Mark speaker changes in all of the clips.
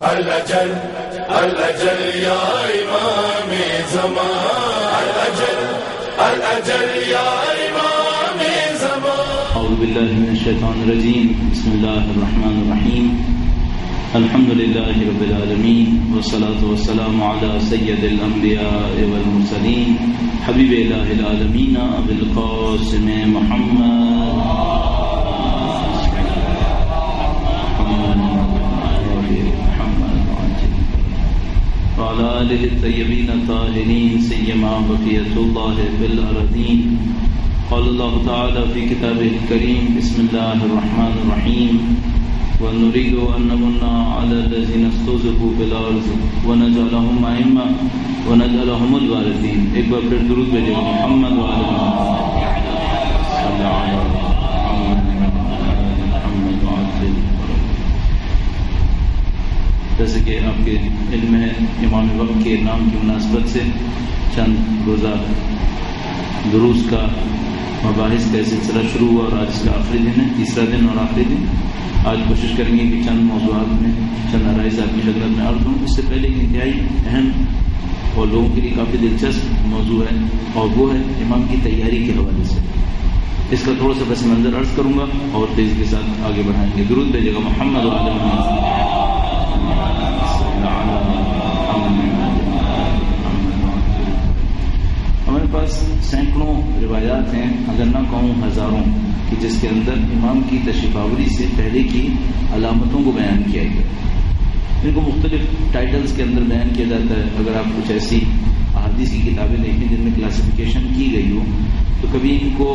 Speaker 1: الأجل الأجل يا إمام زمان، الأجل الأجل يا إمام زمان.
Speaker 2: أعوذ بالله من الشيطان الرجيم. بسم الله الرحمن الرحيم. الحمد لله رب العالمين، والصلاة والسلام على سيد الأنبياء والمرسلين حبيب إله العالمين أبي القاسم محمد وعلى آله الطيبين الطاهرين سيما بقية الله في الأرضين. قال الله تعالى في كتابه الكريم: بسم الله الرحمن الرحيم. ونريد أن نمن على الذين استضعفوا في الأرض ونجعلهم أئمة ونجعلهم الوارثين. ایک بار پھر درود بھیجیے محمد وعلى جیسے کہ آپ کے علم ہے، امام وقت کے نام کی مناسبت سے چند روزہ دروس کا مباحث کا سلسلہ شروع ہوا اور آج اس کا آخری دن ہے، تیسرا دن اور آخری دن. آج کوشش کریں گے کہ چند موضوعات میں چند عرائض آپ کی خدمت میں عرض ہوں. اس سے پہلے انتہائی اہم اور لوگوں کے لیے کافی دلچسپ موضوع ہے، اور وہ ہے امام کی تیاری کے حوالے سے. اس کا تھوڑا سا پس منظر عرض کروں گا اور تیزی کے ساتھ آگے بڑھائیں گے. درود بھیجے گا محمد وعلی محمد. ہمارے پاس سینکڑوں روایات ہیں، اگر نہ کہوں ہزاروں، کہ جس کے اندر امام کی تشریف آوری سے پہلے کی علامتوں کو بیان کیا گیا. ان کو مختلف ٹائٹلز کے اندر بیان کیا جاتا ہے. اگر آپ کچھ ایسی احادیث کی کتابیں دیکھیں جن میں کلاسیفیکیشن کی گئی ہو تو کبھی ان کو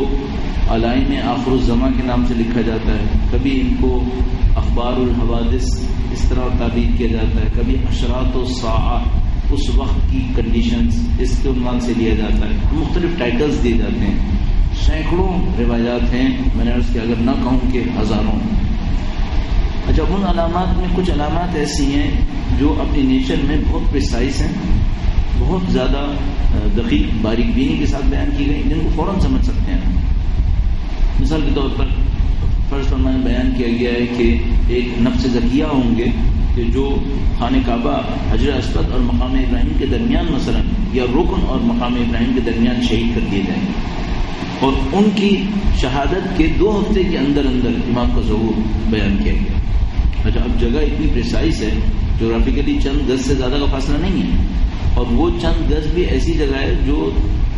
Speaker 2: علائم آخر الزماں کے نام سے لکھا جاتا ہے، کبھی ان کو اخبار الحوادث اس طرح تعبیر کیا جاتا ہے، کبھی اشراط الساعہ اس وقت کی کنڈیشنز اس کے عنوان سے لیا جاتا ہے. مختلف ٹائٹلز دیے جاتے ہیں. سینکڑوں روایات ہیں، میں نے عرض کیا اگر نہ کہوں کہ ہزاروں. اچھا، ان علامات میں کچھ علامات ایسی ہیں جو اپنی نیچر میں بہت پریسائز ہیں، بہت زیادہ دقیق باریک بینی کے ساتھ بیان کی گئی، جن کو فوراً سمجھ سکتے ہیں. مثال کے طور پر فرض فرمائے بیان کیا گیا ہے کہ ایک نفس زکیہ ہوں گے کہ جو خانہ کعبہ، حجر اسود اور مقام ابراہیم کے درمیان مثلا یا رکن اور مقام ابراہیم کے درمیان شہید کر دیے جائیں گے، اور ان کی شہادت کے 2 ہفتے کے اندر اندر امام کا ظہور بیان کیا گیا. اچھا، اب جگہ اتنی پریسائز ہے، جغرافیکلی چند گز سے زیادہ کا فاصلہ نہیں ہے، اور وہ چند گز بھی ایسی جگہ ہے جو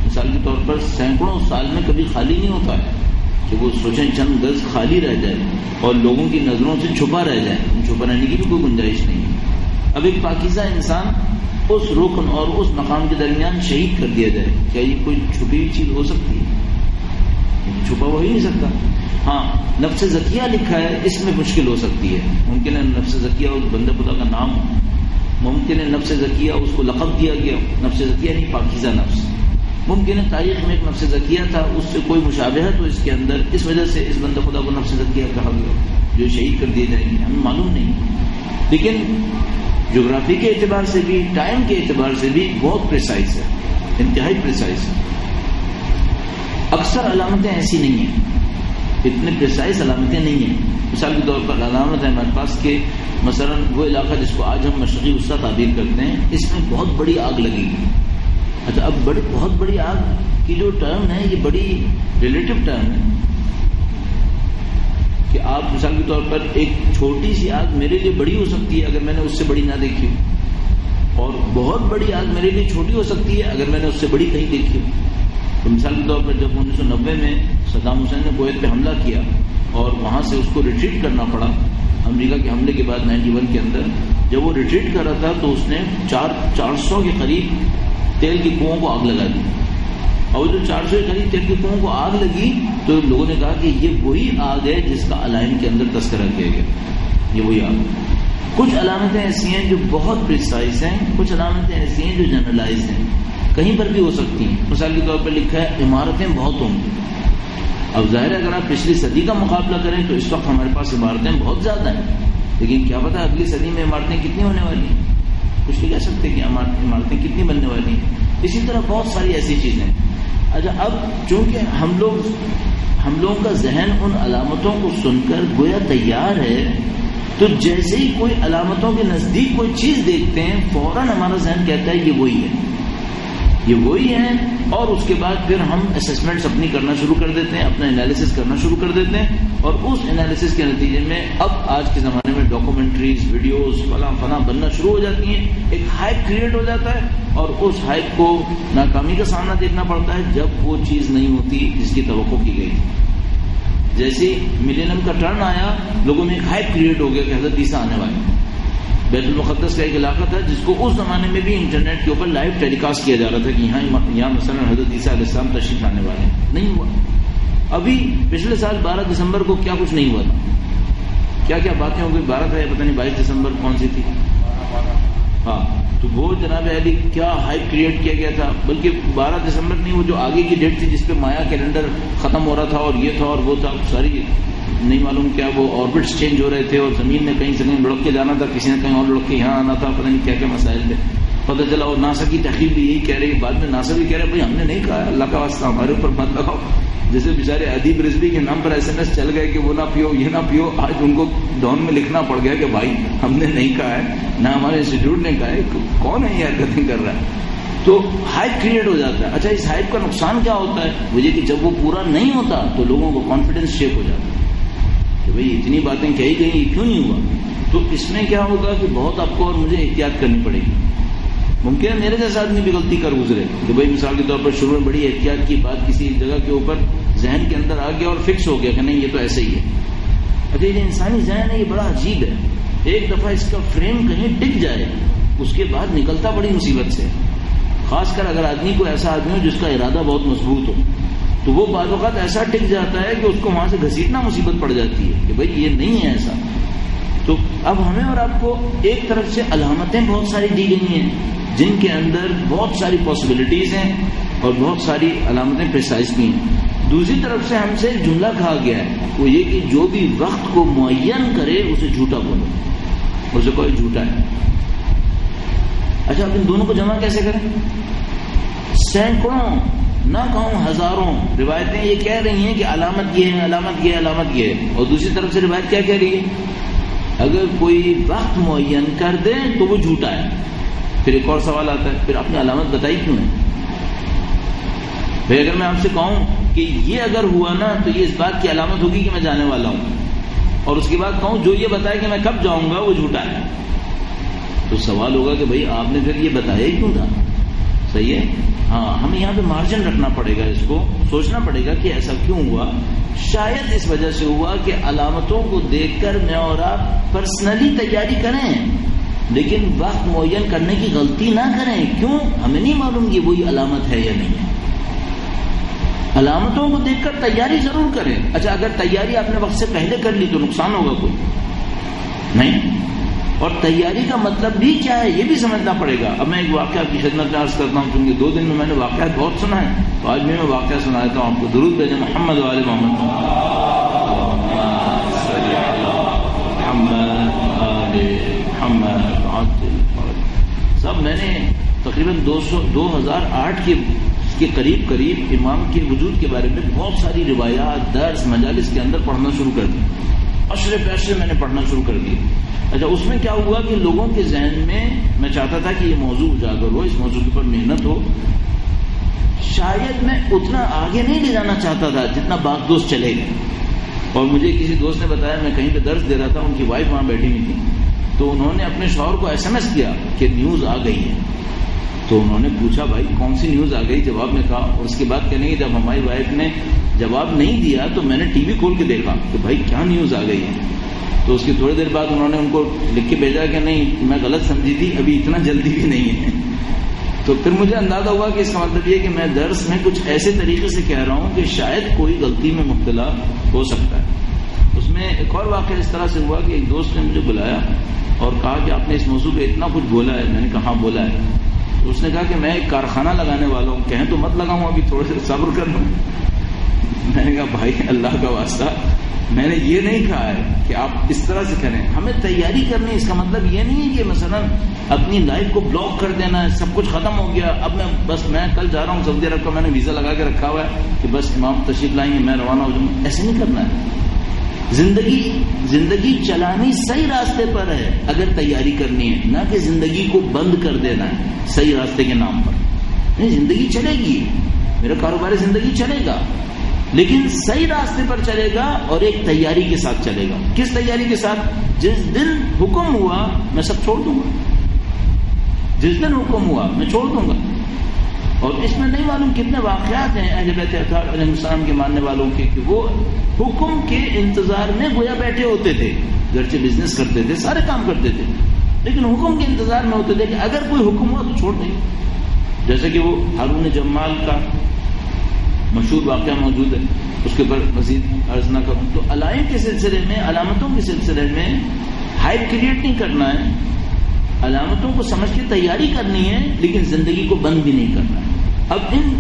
Speaker 2: مثال کے طور پر سینکڑوں سال میں کبھی خالی نہیں ہوتا ہے کہ وہ سوچیں چند گز خالی رہ جائے اور لوگوں کی نظروں سے چھپا رہ جائے. چھپا رہنے کی بھی کوئی گنجائش نہیں ہے. اب ایک پاکیزہ انسان اس رکن اور اس مقام کے درمیان شہید کر دیا جائے، کیا یہ کوئی چھپی ہوئی چیز ہو سکتی ہے؟ چھپا ہو ہی نہیں سکتا. ہاں، نفس زکیہ لکھا ہے، اس میں مشکل ہو سکتی ہے. ممکن ہے نفس زکیہ اس بندے خدا کا نام ہو، ممکن ہے نفس زکیہ اس کو لقب دیا گیا، نفس زکیہ نہیں پاکیزہ نفس. ممکن ہے تاریخ میں ایک نفس زکیہ تھا، اس سے کوئی مشابہت ہو اس کے اندر، اس وجہ سے اس بندے خدا کو نفس زکیہ کہا گیا جو شہید کر دیے جائیں گے. ہمیں معلوم نہیں، لیکن جغرافی کے اعتبار سے بھی، ٹائم کے اعتبار سے بھی بہت پریسائز ہے، انتہائی پریسائز ہے. اکثر علامتیں ایسی نہیں ہیں، اتنے پریسائز علامتیں نہیں ہیں. مثال کے طور پر علامت ہے ہمارے پاس کہ مثلا وہ علاقہ جس کو آج ہم مشرقی وسطیٰ تعبیر کرتے ہیں، اس میں بہت بڑی آگ لگے گی. اچھا، اب بہت بڑی آگ کی جو ٹرم ہے یہ بڑی ریلیٹو ٹرم ہے کہ آپ مثال کے طور پر ایک چھوٹی سی آگ میرے لیے بڑی ہو سکتی ہے اگر میں نے اس سے بڑی نہ دیکھی ہو، اور بہت بڑی آگ میرے لیے چھوٹی ہو سکتی ہے اگر میں نے اس سے بڑی کہیں دیکھی ہو. تو مثال کے طور پر جب 1990 میں صدام حسین نے کویت پہ حملہ کیا اور وہاں سے اس کو ریٹریٹ کرنا پڑا امریکہ کے حملے کے بعد 91 کے اندر، جب وہ ریٹریٹ کر رہا تھا تو اس نے 400 کے قریب تیل کی کنوؤں کو آگ لگا دی. اور جو 400 کے قریب تیل کی کنوؤں کو آگ لگی تو لوگوں نے کہا کہ یہ وہی آگ ہے جس کا علائم کے اندر تذکرہ کیا گیا، یہ وہی آگ. کچھ علامتیں ایسی ہیں جو بہت پریسائز ہیں، کچھ علامتیں ایسی ہیں جو جنرلائز ہیں، کہیں پر بھی ہو سکتی ہیں. مثال کے طور پر لکھا ہے عمارتیں بہت ہوں گی. اب ظاہر ہے اگر آپ پچھلی صدی کا مقابلہ کریں تو اس وقت ہمارے پاس عمارتیں بہت زیادہ ہیں، لیکن کیا پتہ اگلی صدی میں عمارتیں کتنی ہونے والی ہیں، کچھ نہیں کہہ سکتے کہ عمارتیں کتنی بننے والی ہیں. اسی طرح بہت ساری ایسی چیزیں. اچھا، اب چونکہ ہم لوگوں کا ذہن ان علامتوں کو سن کر گویا تیار ہے تو جیسے ہی کوئی علامتوں کے نزدیک کوئی چیز دیکھتے ہیں فوراً ہمارا ذہن کہتا ہے یہ وہی ہے، یہ وہی ہے، اور اس کے بعد پھر ہم اسسمنٹس اپنی کرنا شروع کر دیتے ہیں، اپنا انالیسس کرنا شروع کر دیتے ہیں، اور اس انالیسس کے نتیجے میں اب آج کے زمانے میں ڈاکومنٹریز، ویڈیوز فلاں بننا شروع ہو جاتی ہیں، ایک ہائپ کریٹ ہو جاتا ہے، اور اس ہائپ کو ناکامی کا سامنا دیکھنا پڑتا ہے جب وہ چیز نہیں ہوتی جس کی توقع کی گئی تھی۔ جیسے ملینیم کا ٹرن آیا، لوگوں میں ایک ہائپ کریٹ ہو گیا کہ حضرت عیسیٰ آنے والے۔ بیت المقدس کا ایک علاقہ تھا جس کو اس زمانے میں بھی انٹرنیٹ کے اوپر لائیو ٹیلی کاسٹ کیا جا رہا تھا کہ یہاں مثلا حضرت عیسیٰ علیہ السلام تشریف لانے والے ہیں، نہیں ہوا۔ ابھی پچھلے سال 12 دسمبر کو کیا کچھ نہیں ہوا تھا، کیا کیا باتیں ہو گئی، 12 تھا یا پتہ نہیں 22 دسمبر کون سی تھی، ہاں، تو وہ جناب علی کیا ہائپ کریٹ کیا گیا تھا، بلکہ 12 دسمبر نہیں، وہ جو آگے کی ڈیٹ تھی جس پہ مایا کیلنڈر ختم ہو رہا تھا اور یہ تھا اور وہ تھا، ساری نہیں معلوم کیا وہ آربٹس چینج ہو رہے تھے، اور زمین نے کہیں سے کہیں لڑک کے جانا تھا، کسی نے کہیں اور لڑک کے یہاں آنا تھا، پتہ نہیں کیا کیا مسائل تھے، پتہ چلا۔ اور ناسا کی تحقیق بھی یہی کہہ رہی ہے، بعد میں ناسا بھی کہہ رہے بھائی ہم نے نہیں کہا، اللہ کا واسطہ ہمارے اوپر مت لگاؤ۔ جیسے بیچارے ادیب رضوی کے نام پر SMS چل گئے کہ وہ نہ پیو یہ نہ پیو، آج ان کو ڈون میں لکھنا پڑ گیا کہ بھائی ہم نے نہیں کہا ہے، نہ ہمارے انسٹیٹیوٹ نے کہا ہے، کون ہے یہ حرکتیں کر رہا ہے۔ تو ہائپ کریٹ ہو جاتا ہے۔ اچھا، اس ہائپ کا نقصان کیا ہوتا ہے؟ وہ یہ کہ جب وہ پورا نہیں ہوتا تو لوگوں کو کانفیڈنس شیک ہو جاتا ہے کہ بھائی اتنی باتیں کہی گئی، یہ کیوں نہیں ہوا؟ تو اس میں کیا ہوگا کہ بہت آپ کو اور مجھے احتیاط کرنی پڑے گی۔ ممکن ہے میرے جیسا آدمی بھی غلطی کر گزرے کہ بھائی مثال کے طور پر شروع میں بڑی احتیاط کی بات کسی جگہ کے اوپر ذہن کے اندر آ گیا اور فکس ہو گیا کہ نہیں یہ تو ایسے ہی ہے۔ اچھا، یہ انسانی ذہن ہے، یہ بڑا عجیب ہے، ایک دفعہ اس کا فریم کہیں ٹک جائے اس کے بعد نکلتا بڑی مصیبت سے، خاص کر اگر آدمی کو ایسا آدمی ہو جس کا ارادہ بہت مضبوط ہو، تو وہ بعض اوقات ایسا ٹک جاتا ہے کہ اس کو وہاں سے گھسیٹنا مصیبت پڑ جاتی ہے کہ بھائی یہ نہیں ہے ایسا۔ تو اب ہمیں اور آپ کو ایک طرف سے علامتیں بہت ساری دی گئی ہیں جن کے اندر بہت ساری پاسبلٹیز ہیں اور بہت ساری علامتیں پریسائز بھی ہیں، دوسری طرف سے ہم سے ایک جملہ کہا گیا ہے، وہ یہ کہ جو بھی وقت کو معین کرے اسے جھوٹا بولو، اسے کوئی جھوٹا ہے۔ اچھا، اب ان دونوں کو جمع کیسے کریں؟ سینکڑوں نہ کہوں ہزاروں روایتیں یہ کہہ رہی ہیں کہ علامت یہ ہے، علامت یہ ہے، علامت یہ ہے، اور دوسری طرف سے روایت کیا کہہ رہی ہے؟ اگر کوئی وقت معین کر دے تو وہ جھوٹا ہے۔ پھر ایک اور سوال آتا ہے، پھر آپ نے علامت بتائی کیوں ہے؟ بھائی اگر میں آپ سے کہوں کہ یہ اگر ہوا نا تو یہ اس بات کی علامت ہوگی کہ میں جانے والا ہوں، اور اس کے بعد کہوں جو یہ بتائے کہ میں کب جاؤں گا وہ جھوٹا ہے، تو سوال ہوگا کہ بھائی آپ نے پھر یہ بتایا ہی کیوں تھا؟ صحیح ہے، ہاں، ہمیں یہاں پہ مارجن رکھنا پڑے گا، اس کو سوچنا پڑے گا کہ ایسا کیوں ہوا۔ شاید اس وجہ سے ہوا کہ علامتوں کو دیکھ کر میں اور آپ پرسنلی تیاری کریں لیکن وقت معین کرنے کی غلطی نہ کریں۔ کیوں؟ ہمیں نہیں معلوم یہ وہی علامت ہے یا نہیں ہے۔ علامتوں کو دیکھ کر تیاری ضرور کریں۔ اچھا، اگر تیاری آپ نے وقت سے پہلے کر لی تو نقصان ہوگا کوئی نہیں، اور تیاری کا مطلب بھی کیا ہے یہ بھی سمجھنا پڑے گا۔ اب میں ایک واقعہ کی خدمت میں عرض کرتا ہوں، کیونکہ 2 دن میں نے واقعات بہت سنا ہے، تو آج بھی میں واقعہ سنا دیتا ہوں آپ کو۔ درود بھیجیں محمد و آل محمد۔ صاحب، میں نے تقریباً 2008 کے قریب امام کے وجود کے بارے میں بہت ساری روایات درس مجالس کے اندر پڑھنا شروع کر دی، اشرے پیشرے میں نے پڑھنا شروع کر دی۔ اچھا، اس میں کیا ہوا کہ لوگوں کے ذہن میں چاہتا تھا کہ یہ موضوع اجاگر ہو، اس موضوع کے اوپر محنت ہو۔ شاید میں اتنا آگے نہیں لے جانا چاہتا تھا جتنا بات دوست چلے گئے، اور مجھے کسی دوست نے بتایا، میں کہیں پہ درس دے رہا تھا، ان کی وائف وہاں بیٹھی ہوئی تھی، تو انہوں نے اپنے شوہر کو SMS کیا کہ نیوز آ گئی ہے۔ تو انہوں نے پوچھا بھائی کون سی نیوز آ گئی؟ جواب میں کہا، اور اس کے بعد کہنے کہ جب ہماری وائف نے جواب نہیں دیا تو میں نے ٹی وی کھول کے دیکھا کہ بھائی کیا نیوز آ گئی ہے۔ تو اس کی تھوڑی دیر بعد انہوں نے ان کو لکھ کے بھیجا کہ نہیں میں غلط سمجھی تھی، ابھی اتنا جلدی بھی نہیں ہے۔ تو پھر مجھے اندازہ ہوا کہ اس کا مطلب یہ کہ میں درس میں کچھ ایسے طریقے سے کہہ رہا ہوں کہ شاید کوئی غلطی میں مبتلا ہو سکتا ہے۔ اس میں ایک اور واقعہ اس طرح سے ہوا کہ ایک دوست نے مجھے بلایا اور کہا کہ آپ نے اس موضوع پہ اتنا کچھ بولا ہے۔ میں نے کہا ہاں بولا ہے۔ تو اس نے کہا کہ میں ایک کارخانہ لگانے والا ہوں، کہیں تو مت لگاؤں، ابھی تھوڑے سے صبر کر لوں۔ میں نے کہا بھائی اللہ کا واسطہ، میں نے یہ نہیں کہا ہے کہ آپ اس طرح سے کریں، ہمیں تیاری کرنی۔ اس کا مطلب یہ نہیں ہے کہ مثلا اپنی لائف کو بلاک کر دینا ہے، سب کچھ ختم ہو گیا، اب میں کل جا رہا ہوں سعودی عرب کا، میں نے ویزا لگا کے رکھا ہوا ہے کہ بس امام تشریف لائیں گے میں روانہ ہو جاؤں، ایسے نہیں کرنا ہے۔ زندگی چلانی صحیح راستے پر ہے اگر تیاری کرنی ہے، نہ کہ زندگی کو بند کر دینا ہے صحیح راستے کے نام پر. نہیں، زندگی چلے گی، میرا کاروبار زندگی چلے گا، لیکن صحیح راستے پر چلے گا اور ایک تیاری کے ساتھ چلے گا. کس تیاری کے ساتھ؟ جس دن حکم ہوا میں سب چھوڑ دوں گا، جس دن حکم ہوا میں چھوڑ دوں گا. اور اس میں نہیں معلوم کتنے واقعات ہیں اہل بیت اطہار علیہ السلام کے ماننے والوں کے کہ وہ حکم کے انتظار میں گویا بیٹھے ہوتے تھے. گرچہ بزنس کرتے تھے، سارے کام کرتے تھے، لیکن حکم کے انتظار میں ہوتے تھے کہ اگر کوئی حکم ہوا تو چھوڑ دیں. جیسے کہ وہ ہارون جمال کا مشہور واقعہ موجود ہے، اس کے اوپر مزید عرض نہ کروں. تو علائم کے سلسلے میں، علامتوں کے سلسلے میں ہائپ کریٹ نہیں کرنا ہے، علامتوں کو سمجھ کے تیاری کرنی ہے، لیکن زندگی کو بند بھی نہیں کرنا ہے. اب ان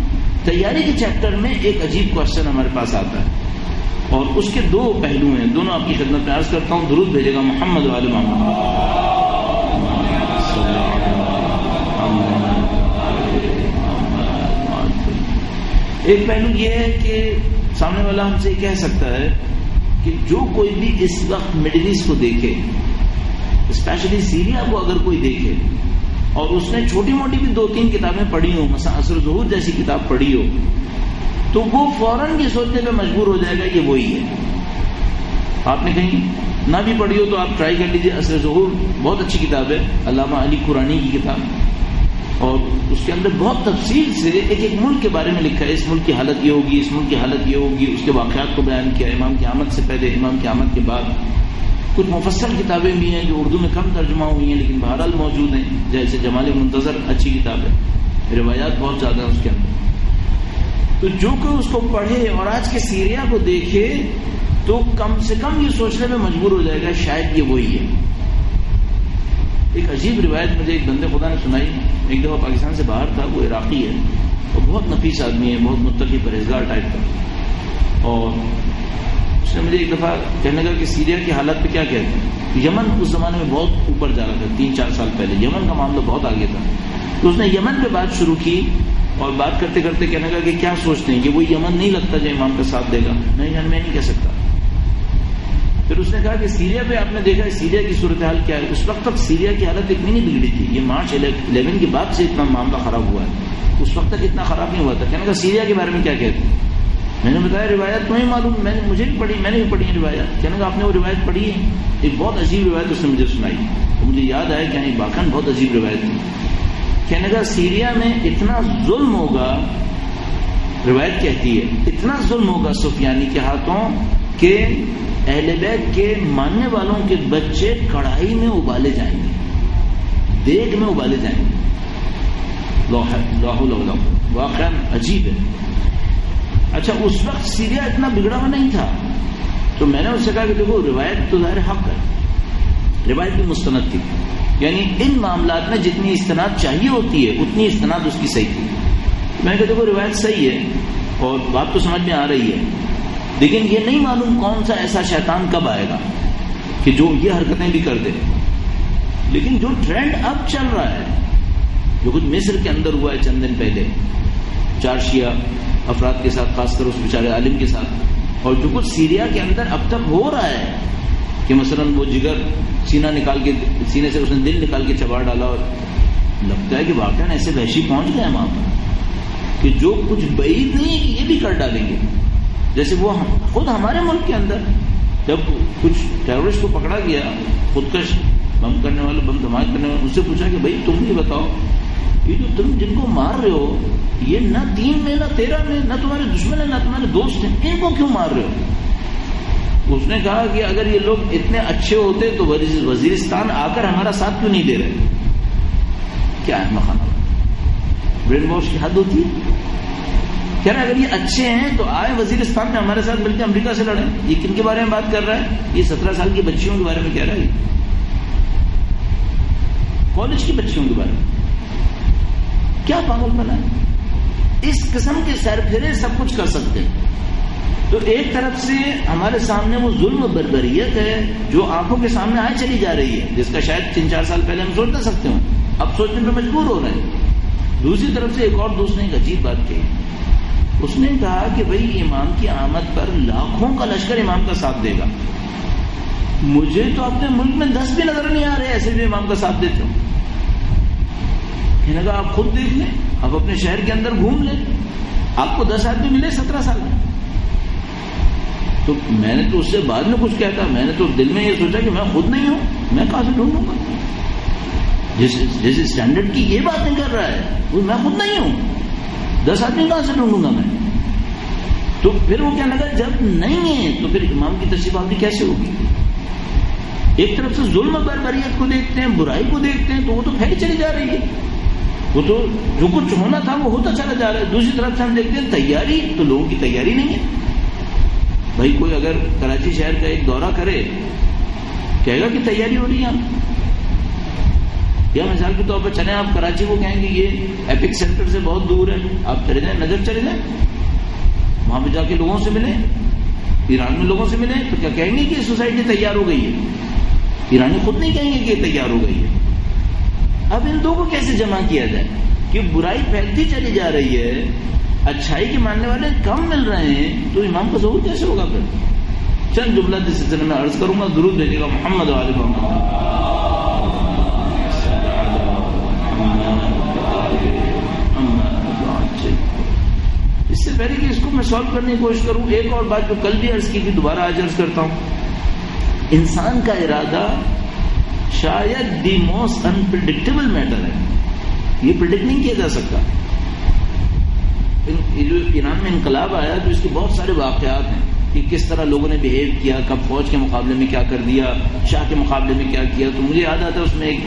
Speaker 2: تیاری کے چیپٹر میں ایک عجیب کوشچن ہمارے پاس آتا ہے اور اس کے دو پہلو ہیں، دونوں آپ کی خدمت میں عرض کرتا ہوں. درود بھیجے گا محمد و آل محمد. ایک پہلو یہ ہے کہ سامنے والا ہم سے کہہ سکتا ہے کہ جو کوئی بھی اس وقت مڈل ایسٹ کو دیکھے، اسپیشلی سیریا کو اگر کوئی دیکھے اور اس نے چھوٹی موٹی بھی 2-3 کتابیں پڑھی ہوں، مثلا عصر ظہور جیسی کتاب پڑھی ہو، تو وہ فوراً یہ سوچنے پہ مجبور ہو جائے گا یہ وہی ہے. آپ نے کہیں نہ بھی پڑھی ہو تو آپ ٹرائی کر لیجیے. عصر ظہور بہت اچھی کتاب ہے، علامہ علی قرانی کی کتاب، اور اس کے اندر بہت تفصیل سے ایک ایک ملک کے بارے میں لکھا ہے. اس ملک کی حالت یہ ہوگی، اس ملک کی حالت یہ ہوگی، اس کے واقعات کو بیان کیا، امام کی آمد سے پہلے، امام کی آمد کے بعد. کچھ مفصل کتابیں بھی ہیں جو اردو میں کم ترجمہ ہوئی ہیں لیکن بہرحال موجود ہیں، جیسے جمال منتظر اچھی کتاب ہے، روایات بہت زیادہ ہیں اس کے اندر. تو جو کوئی اس کو پڑھے اور آج کے سیریا کو دیکھے تو کم سے کم یہ سوچنے میں مجبور ہو جائے گا شاید یہ وہی ہے. ایک عجیب روایت مجھے ایک بندے خدا نے سنائی. ایک دفعہ پاکستان سے باہر تھا، وہ عراقی ہے اور بہت نفیس آدمی ہے، بہت متقی پرہیزگار ٹائپ کا. اور اس نے مجھے ایک دفعہ کہنے لگا کہ سیریا کی حالت پہ کیا کہتے ہیں. یمن اس زمانے میں بہت اوپر جا رہا تھا، 3-4 سال پہلے یمن کا معاملہ بہت آگے تھا. تو اس نے یمن پہ بات شروع کی اور بات کرتے کرتے کہنے لگا کہ کیا سوچتے ہیں کہ وہ یمن نہیں لگتا جو امام کا ساتھ دے گا. نہیں جان، میں نہیں کہہ سکتا. پھر اس نے کہا کہ سیریا پہ آپ نے دیکھا سیریا کی صورتحال کیا ہے. اس وقت تک سیریا کی حالت اتنی نہیں بگڑی تھی، یہ مارچ 11 کے بعد سے اتنا معاملہ خراب ہوا ہے. اس وقت تک اتنا خراب نہیں ہوا تھا. کہنے لگا سیریا کے بارے میں کیا کہتے ہیں. میں نے بتایا روایت تمہیں معلوم، مجھے بھی پڑھی، میں نے بھی پڑھی ہے روایت. کہنے لگا آپ نے وہ روایت پڑھی ہے. ایک بہت عجیب روایت اس نے مجھے سنائی تو مجھے یاد آیا کہ واقعا بہت عجیب روایت تھی. کہنے لگا سیریا میں اتنا ظلم ہوگا، روایت کہتی ہے اتنا ظلم ہوگا سفیانی کے ہاتھوں کہ اہل بیت کے ماننے والوں کے بچے کڑھائی میں ابالے جائیں گے، دیگ میں ابالے جائیں گے. واقعا عجیب ہے. اچھا اس وقت سیریا اتنا بگڑا ہوا نہیں تھا. تو میں نے اس سے کہا کہ دیکھو روایت تو ظاہر حق ہے، روایت بھی مستند تھی، یعنی ان معاملات میں جتنی استناد چاہیے ہوتی ہے اتنی استناد اس کی صحیح تھی. میں نے کہا دیکھو روایت صحیح ہے اور بات تو سمجھ میں آ رہی ہے، لیکن یہ نہیں معلوم کون سا ایسا شیطان کب آئے گا کہ جو یہ حرکتیں بھی کر دے. لیکن جو ٹرینڈ اب چل رہا ہے، جو کچھ مصر کے اندر ہوا ہے چند دن پہلے 4 شیعہ افراد کے ساتھ، خاص کر اس بیچارے عالم کے ساتھ، اور جو کچھ سیریا کے اندر اب تک ہو رہا ہے کہ مثلا وہ جگر سینے سے اس نے دل نکال کے چبا ڈالا، اور لگتا ہے کہ واقعا ایسے وحشی پہنچ گئے ہیں وہاں پر کہ جو کچھ بعید نہیں ہے کہ یہ بھی کر ڈالیں گے. جیسے وہ خود ہمارے ملک کے اندر جب کچھ ٹیرورسٹ کو پکڑا گیا، خودکش بم کرنے والے، بم دھماکے کرنے والے، ان سے پوچھا کہ بھائی تم یہ بتاؤ، یہ جو تم جن کو مار رہے ہو یہ نہ 3 میں نہ 13 میں نہ تمہارے دشمن ہیں نہ تمہارے دوست ہیں، ان کو کیوں مار رہے ہو؟ اس نے کہا کہ اگر یہ لوگ اتنے اچھے ہوتے تو وزیرستان آ کر ہمارا ساتھ کیوں نہیں دے رہے. کیا ہے مخانہ، برین واش کی حد ہوتی ہے. کہہ رہا اگر یہ اچھے ہیں تو آئے وزیرستان میں ہمارے ساتھ مل کے امریکہ سے لڑیں. یہ کن کے بارے میں بات کر رہا ہے؟ یہ 17 سال کی بچیوں کے بارے میں کہہ رہا ہے، کالج کی بچیوں کے بارے میں. کیا پاگل بنا ہے؟ اس قسم کے سیر پھیرے سب کچھ کر سکتے ہیں. تو ایک طرف سے ہمارے سامنے وہ ظلم و بربریت ہے جو آنکھوں کے سامنے آئے چلی جا رہی ہے، جس کا شاید 3-4 سال پہلے ہم سوچ نہ سکتے ہوں، اب سوچنے پہ مجبور ہو رہے ہیں. دوسری طرف سے ایک اور دوست نے ایک عجیب بات کہی. اس نے کہا کہ بھئی امام کی آمد پر لاکھوں کا لشکر امام کا ساتھ دے گا. مجھے تو اپنے ملک میں 10 بھی نظر نہیں آ رہے ایسے جو امام کا ساتھ دیتے ہو. میں نے کہا آپ خود دیکھ لیں, آپ اپنے شہر کے اندر گھوم لیں, آپ کو 10 آدمی ملے 17 سال میں. تو میں نے تو اس سے بعد میں کچھ کہتا, میں نے تو دل میں یہ سوچا کہ میں خود نہیں ہوں, میں کہاں سے ڈھونڈوں گا. جس اسٹینڈرڈ کی یہ باتیں کر رہا ہے وہ میں خود نہیں ہوں, 10 آدمی کہاں سے ڈھونڈوں گا میں. تو پھر وہ کہنے لگا جب نہیں ہے تو پھر امام کی تشریف آوری کیسے ہوگی. ایک طرف سے ظلم و بربریت کو دیکھتے ہیں, برائی کو دیکھتے ہیں, تو وہ تو پھیلی چلی جا رہی ہے, وہ تو جو کچھ ہونا تھا وہ ہوتا چلا جا رہا ہے. دوسری طرف سے ہم دیکھتے ہیں تیاری, تو لوگوں کی تیاری نہیں ہے. بھائی کوئی اگر کراچی شہر کا ایک دورہ کرے کہے گا کہ تیاری ہو رہی ہے, یا مثال کے طور پر چلیں آپ کراچی کو کہیں گے یہ ایپک سینٹر سے بہت دور ہے, آپ چلے جائیں, نظر چلے جائیں, وہاں پہ جا کے لوگوں سے ملیں, ایران میں لوگوں سے ملیں, تو کیا کہیں گے کہ سوسائٹی تیار ہو گئی ہے. ایرانی خود نہیں کہیں گے کہ یہ تیار ہو گئی ہے. اب ان دو کو کیسے جمع کیا جائے کہ برائی پھیلتی چلی جا رہی ہے, اچھائی کے ماننے والے کم مل رہے ہیں, تو امام کا ظہور کیسے ہوگا. پھر چند جملہ اس سلسلے میں عرض کروں گا, درود بھیجے گا محمد وعلی محمد. اس سے پہلے کہ اس کو میں سالو کرنے کی کوشش کروں, ایک اور بات جو کل بھی عرض کی تھی دوبارہ آج عرض کرتا ہوں. انسان کا ارادہ شاید دی موسٹ انپریڈکٹیبل میٹر ہے, یہ پریڈکٹ نہیں کیا جا سکتا. جو ایران میں انقلاب آیا تو اس کے بہت سارے واقعات ہیں کہ کس طرح لوگوں نے بہیو کیا, کب فوج کے مقابلے میں کیا کر دیا, شاہ کے مقابلے میں کیا کیا. تو مجھے یاد آتا ہے اس میں ایک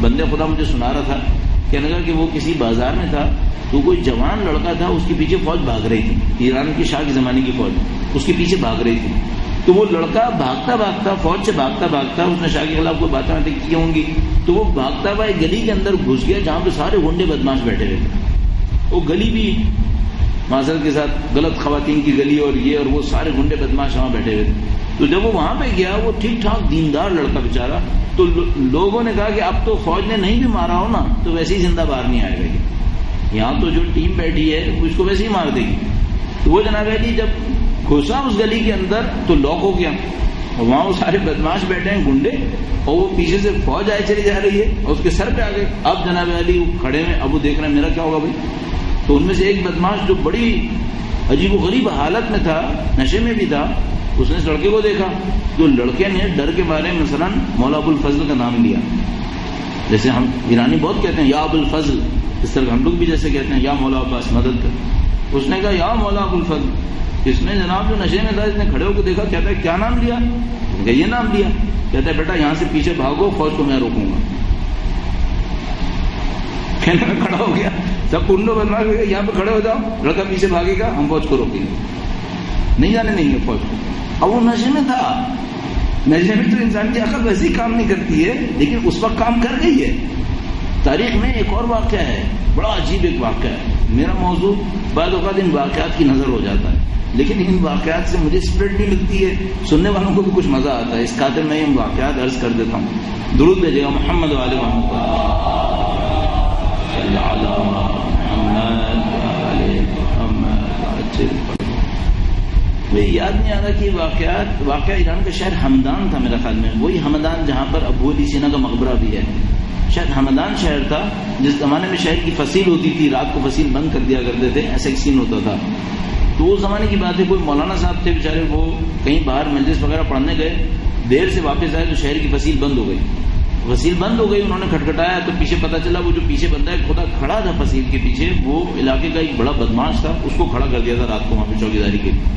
Speaker 2: بندے خدا مجھے سنا رہا تھا, کہنے لگا کہ وہ کسی بازار میں تھا تو کوئی جوان لڑکا تھا, اس کے پیچھے فوج بھاگ رہی تھی, ایران کی شاہ کے زمانے کی فوج اس کے پیچھے بھاگ رہی تھی. تو وہ لڑکا بھاگتا بھاگتا فوج سے بھاگتا بھاگتا, اس نے شاہ کے خلاف کوئی باتیں کی ہوں گی, تو وہ بھاگتا ہوا ایک گلی کے اندر گھس گیا جہاں پہ سارے گنڈے بدماش بیٹھے ہوئے تھے. وہ گلی بھی معذرت کے ساتھ غلط خواتین کی گلی, اور یہ اور وہ سارے گنڈے بدماش وہاں بیٹھے ہوئے تھے. تو جب وہ وہاں پہ گیا, وہ ٹھیک ٹھاک دیندار لڑکا بیچارہ, تو لوگوں نے کہا کہ اب تو فوج نے نہیں بھی مارا ہو نا تو ویسے ہی زندہ باہر نہیں آئے گا, یہاں تو جو ٹیم بیٹھی ہے وہ اس کو ویسے ہی مار دے گی. تو وہ جناب علی جب گھسا اس گلی کے اندر تو لاک ہو گیا, اور وہاں وہ سارے بدماش بیٹھے ہیں گنڈے, اور وہ پیچھے سے فوج آئے چلی جا رہی ہے اور اس کے سر پہ آ گئے. اب جناب علی کھڑے ہیں, اب وہ دیکھ رہے ہیں میرا کیا ہوگا بھائی. تو ان میں سے ایک بدماش جو بڑی عجیب و غریب حالت میں تھا, نشے میں بھی تھا, اس نے اس لڑکے کو دیکھا, تو لڑکے نے ڈر کے مارے مثلا مولا ابو الفضل کا نام لیا. جیسے ہم ایرانی بہت کہتے ہیں یا ابو الفضل, اس طرح ہم لوگ بھی جیسے کہتے ہیں یا مولا عباس مدد کر. اس نے کہا یا مولا ابو الفضل. اس نے جناب جو نشے میں تھا, اس نے کھڑے ہو کے دیکھا, کہتا ہے کیا نام لیا, کہ یہ نام لیا. کہتا ہے بیٹا یہاں سے پیچھے بھاگو, فوج کو میں روکوں گا. کہنے میں کھڑا ہو گیا, سب کنڈو بدماش ہو گیا, یہاں پہ کھڑے ہو جاؤ, لڑکا پیچھے بھاگے گا, ہم فوج کو روکیں گے, نہیں جانے نہیں ہے فوج کو. اب وہ نشے میں تھا, نشے میں تو انسان کی عقل ویسے ہی کام نہیں کرتی ہے, لیکن اس وقت کام کر گئی ہے. تاریخ میں ایک اور واقعہ ہے, بڑا عجیب ایک واقعہ ہے. میرا موضوع بعض اوقات ان واقعات کی نظر ہو جاتا ہے, لیکن ان واقعات سے مجھے اسپرٹ بھی ملتی ہے, سننے والوں کو بھی کچھ مزہ آتا ہے. اس خاطر میں ان واقعات عرض کر دیتا ہوں. درود بھیجے گا محمد والے مجھے یاد نہیں آ رہا کہ واقعہ ایران کا شہر ہمدان تھا میرا خیال میں, وہی ہمدان جہاں پر ابو علی سینا کا مقبرہ بھی ہے. شاید ہمدان شہر تھا جس زمانے میں شہر کی فصیل ہوتی تھی, رات کو فصیل بند کر دیا کرتے تھے, ایسا ایک سین ہوتا تھا. تو اس زمانے کی بات ہے, کوئی مولانا صاحب تھے بیچارے, وہ کہیں باہر مجلس وغیرہ پڑھنے گئے, دیر سے واپس آئے تو شہر کی فصیل بند ہو گئی. فصیل بند ہو گئی, انہوں نے کھٹکھٹایا تو پیچھے پتہ چلا وہ جو پیچھے بندہ ہے خدا کھڑا تھا فصیل کے پیچھے, وہ علاقے کا ایک بڑا بدماش تھا, اس کو کھڑا کر دیا تھا رات کو وہاں پہ چوکیداری کے لیے.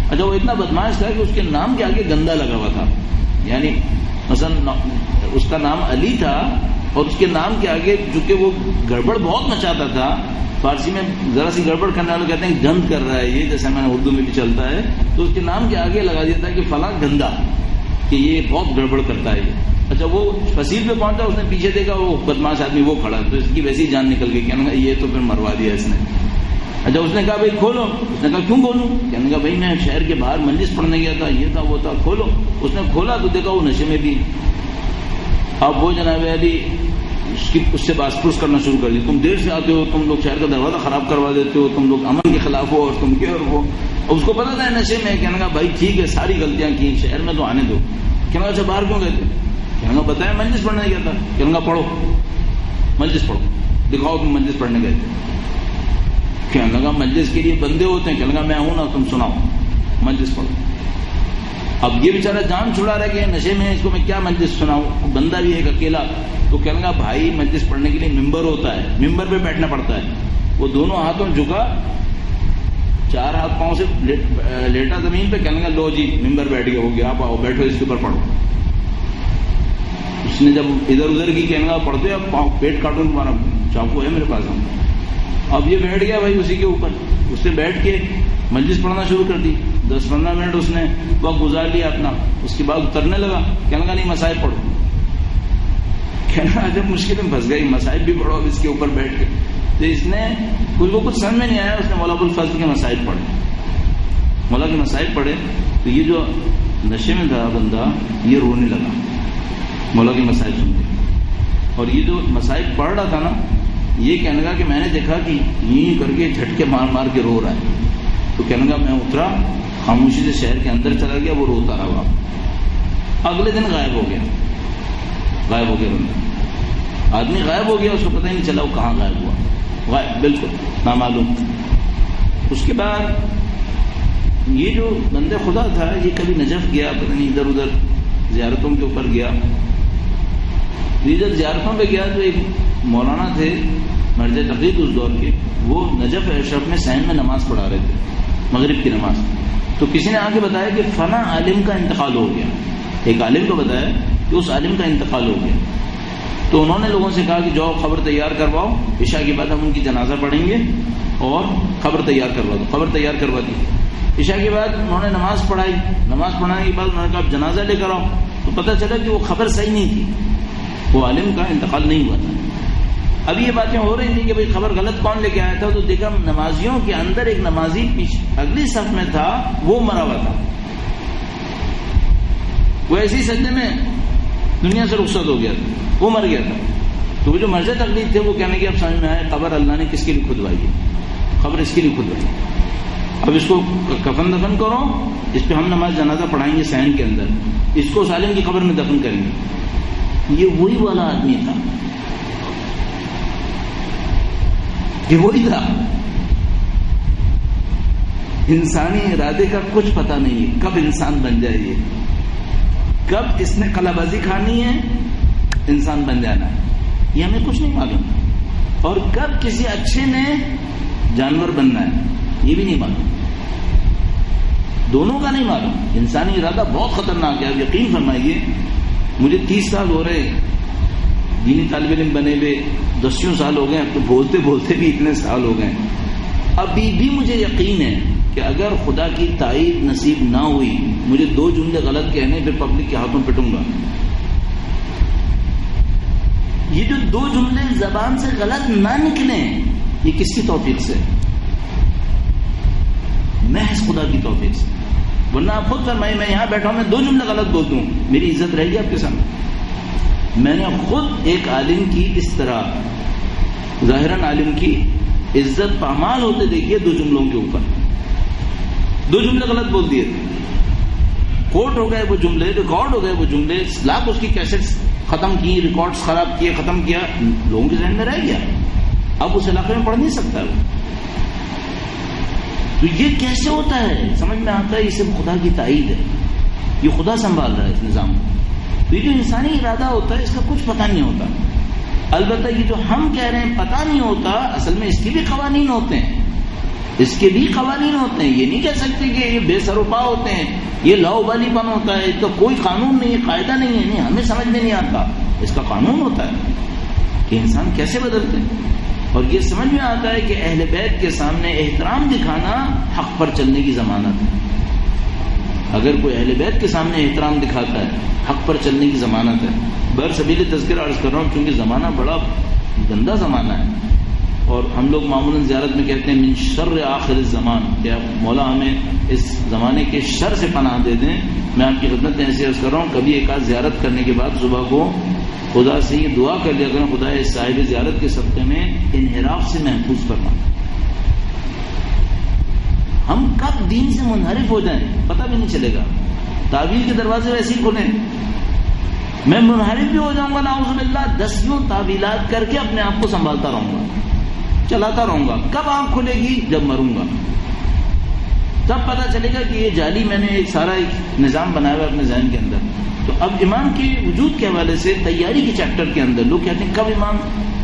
Speaker 2: اچھا وہ اتنا بدماش تھا کہ اس کے نام کے آگے گندا لگا ہوا تھا, یعنی مثلا اس کا نام علی تھا اور اس کے نام کے آگے, چونکہ وہ گڑبڑ بہت مچاتا تھا, فارسی میں ذرا سی گڑبڑ کرنے والے کہتے ہیں گند کر رہا ہے یہ, جیسے میں نے اردو میں بھی چلتا ہے, تو اس کے نام کے آگے لگا دیا تھا کہ فلاں گندا, کہ یہ بہت گڑبڑ کرتا ہے یہ. اچھا وہ فصیل پہ پہنچا, اس نے پیچھے دیکھا وہ بدماش آدمی وہ کھڑا, تو اس کی ویسی جان نکل گئی, کہنے لگا یہ تو پھر مروا دیا اس نے. اچھا اس نے کہا بھائی کھولو, اس نے کہا کیوں کھولوں, کہنے لگا بھائی میں شہر کے باہر مجلس پڑھنے گیا تھا, یہ تھا وہ تھا, کھولو. اس نے کھولا تو دیکھا وہ نشے میں بھی. اب وہ جناب علی اس سے باس پرس کرنا شروع کر دی, تم دیر سے آتے ہو, تم لوگ شہر کا دروازہ خراب کروا دیتے ہو, تم لوگ امن کے خلاف ہو, اور تم کیا اور وہ. اس کو پتا تھا نشے میں, کہنے لگا بھائی ٹھیک ہے ساری غلطیاں کی, شہر میں تو آنے دو. کہنے لگا اچھا باہر کیوں گئے تھے؟ کہنے لگا بتایا مجلس پڑھنے گیا تھا. کہنے لگا پڑھو مجلس پڑھو, دکھاؤ تم مجلس پڑھنے گئے تھے. کہنے لگا مجلس کے لیے بندے ہوتے ہیں. کہنے لگا میں ہوں نا, تم سناؤ مجلس پڑھو. اب یہ بیچارہ جان چھڑا رہا کہ نشے میں اس کو میں کیا مجلس سناؤں, بندہ بھی ایک اکیلا. تو کہنے لگا بھائی مجلس پڑھنے کے لیے ممبر ہوتا ہے, ممبر پہ بیٹھنا پڑتا ہے. وہ دونوں ہاتھوں جھکا, 4 ہاتھ پاؤں سے لیٹا زمین پہ. کہنے لگا لو جی ممبر بیٹھ گیا, ہو گیا, آپ آؤ بیٹھو اس کے اوپر پڑھو. اس نے جب ادھر ادھر کی کہنے لگا پڑھتے اب پیٹ کاٹوں تمہارا, چاقو ہے میرے پاس. اب یہ بیٹھ گیا بھائی اسی کے اوپر. اس سے بیٹھ کے مجلس پڑھنا شروع کر دی. 10-15 منٹ اس نے وقت گزار لیا اپنا. اس کے بعد اترنے لگا. کہنے لگا نہیں مسائل پڑھو. کہنا جب مشکل میں پھنس گئی, مسائل بھی پڑھو اب اس کے اوپر بیٹھ کے. تو اس نے کچھ سمجھ میں نہیں آیا. اس نے مولا ابوالفضل کے مسائل پڑھے, مولا کے مسائل پڑھے. تو یہ جو نشے میں تھا بندہ یہ رونے لگا مولا کے مسائل سن کے. اور یہ جو مسائل پڑھ رہا تھا نا, یہ کہنے لگا کہ میں نے دیکھا کہ یہ کر کے جھٹکے مار مار کے رو رہا ہے. تو کہنے لگا میں اترا, خاموشی سے شہر کے اندر چلا گیا, وہ روتا رہا. اگلے دن غائب ہو گیا بندہ. آدمی غائب ہو گیا, اس کو پتہ ہی نہیں چلا وہ کہاں غائب ہوا. غائب بالکل نامعلوم. اس کے بعد یہ جو بندے خدا تھا یہ کبھی نجف گیا, پتہ نہیں ادھر ادھر زیارتوں کے اوپر گیا. یہ جب زیارتوں پہ گیا تو ایک مولانا تھے مرجع تقلید اس دور کے, وہ نجف اشرف میں سین میں نماز پڑھا رہے تھے, مغرب کی نماز. تو کسی نے آ کے بتایا کہ فلاں عالم کا انتقال ہو گیا. ایک عالم کو بتایا کہ اس عالم کا انتقال ہو گیا. تو انہوں نے لوگوں سے کہا کہ جاؤ خبر تیار کرواؤ, عشاء کے بعد ہم ان کی جنازہ پڑھیں گے اور خبر تیار کروا دو. خبر تیار کروا دی. عشاء کے بعد انہوں نے نماز پڑھائی. نماز پڑھانے کے بعد انہوں نے کہا جنازہ لے کر آؤ. تو پتہ چلا کہ وہ خبر صحیح نہیں تھی, وہ عالم کا انتقال نہیں ہوا تھا. اب یہ باتیں ہو رہی تھیں کہ بھئی خبر غلط کون لے کے آیا تھا. تو دیکھا نمازیوں کے اندر ایک نمازی اگلی صف میں تھا, وہ مرا ہوا تھا. وہ ایسی سجدے میں دنیا سے رخصت ہو گیا تھا, وہ مر گیا تھا. تو وہ جو مرجع تقلید تھے وہ کہنے کی اب سمجھ میں آئے قبر اللہ نے کس کے لیے کھدوائی ہے, خبر اس کے لیے کھدوائی. اب اس کو کفن دفن کرو, اس پہ ہم نماز جنازہ پڑھائیں گے سین کے اندر, اس کو اس عالم کی قبر میں دفن کریں گے. یہ وہی والا آدمی تھا, یہ وہی تھا. انسانی ارادے کا کچھ پتہ نہیں ہے کب انسان بن جائے, یہ کب اس نے قلع بازی کھانی ہے انسان بن جانا ہے, یہ ہمیں کچھ نہیں معلوم. اور کب کسی اچھے نے جانور بننا ہے یہ بھی نہیں معلوم, دونوں کا نہیں معلوم. انسانی ارادہ بہت خطرناک ہے. آپ یقین فرمائیے مجھے 30 سال ہو رہے دینی طالب علم بنے ہوئے, 10 سال ہو گئے, اب تو بولتے بولتے بھی اتنے سال ہو گئے. ابھی بھی مجھے یقین ہے کہ اگر خدا کی تائید نصیب نہ ہوئی, مجھے 2 جملے غلط کہنے پھر پبلک کے ہاتھوں پٹوں گا. یہ جو 2 جملے زبان سے غلط نہ نکلیں یہ کس کی توفیق سے؟ محض خدا کی توفیق سے. ورنہ آپ خود فرمائیے میں یہاں بیٹھا ہوں, میں 2 جملے غلط بول دوں, میری عزت رہے گی آپ کے سامنے؟ میں نے خود ایک عالم کی اس طرح ظاہراً عالم کی عزت پامال ہوتے دیکھیے 2 جملوں کے اوپر. 2 جملے غلط بول دیے, کوٹ ہو گئے وہ جملے, ریکارڈ ہو گئے وہ جملے, لاکھ اس کی کیسٹس ختم کی, ریکارڈز خراب کیے, ختم کیا, لوگوں کے ذہن میں رہ گیا. اب اس علاقے میں پڑھ نہیں سکتا وہ. تو یہ کیسے ہوتا ہے؟ سمجھ میں آتا ہے یہ صرف خدا کی تائید ہے, یہ خدا سنبھال رہا ہے اس نظام کو. تو یہ جو انسانی ارادہ ہوتا ہے اس کا کچھ پتہ نہیں ہوتا. البتہ یہ جو ہم کہہ رہے ہیں پتہ نہیں ہوتا, اصل میں اس کے بھی قوانین ہوتے ہیں, اس کے بھی قوانین ہوتے ہیں. یہ نہیں کہہ سکتے کہ یہ بے سر و پا ہوتے ہیں, یہ لاؤبالی پن ہوتا ہے, اس کا کوئی قانون نہیں ہے, قاعدہ نہیں ہے. نہیں, ہمیں سمجھ میں نہیں آتا, اس کا قانون ہوتا ہے کہ انسان کیسے بدلتے ہیں. اور یہ سمجھ میں آتا ہے کہ اہل بیت کے سامنے احترام دکھانا حق پر چلنے کی ضمانت ہے. اگر کوئی اہل بیت کے سامنے احترام دکھاتا ہے حق پر چلنے کی ضمانت ہے. برسبیل تذکرہ عرض کر رہا ہوں کیونکہ زمانہ بڑا گندا زمانہ ہے, اور ہم لوگ معمولاً زیارت میں کہتے ہیں من شر آخر الزمان, کہ مولا ہمیں اس زمانے کے شر سے پناہ دے دیں. میں آپ کی خدمت میں ایسے عرض کر رہا ہوں, کبھی ایک آدھ زیارت کرنے کے بعد صبح کو خدا سے یہ دعا کر لیا کریں, خدا اس صاحب زیارت کے صدقے میں انحراف سے محفوظ کرنا. ہم کب دین سے منحرف ہو جائیں پتہ بھی نہیں چلے گا. تعویل کے دروازے ویسے ہی کھلے. میں منحرف بھی ہو جاؤں گا نعوذ باللہ, 10 تعویلات کر کے اپنے آپ کو سنبھالتا رہوں گا, چلاتا رہوں گا. کب آنکھ کھلے گی؟ جب مروں گا. تب پتہ چلے گا کہ یہ جعلی میں نے ایک سارا ایک نظام بنایا ہوا اپنے ذہن کے اندر. تو اب امام کے وجود کے حوالے سے تیاری کے چیپٹر کے اندر لوگ کہتے ہیں کب امام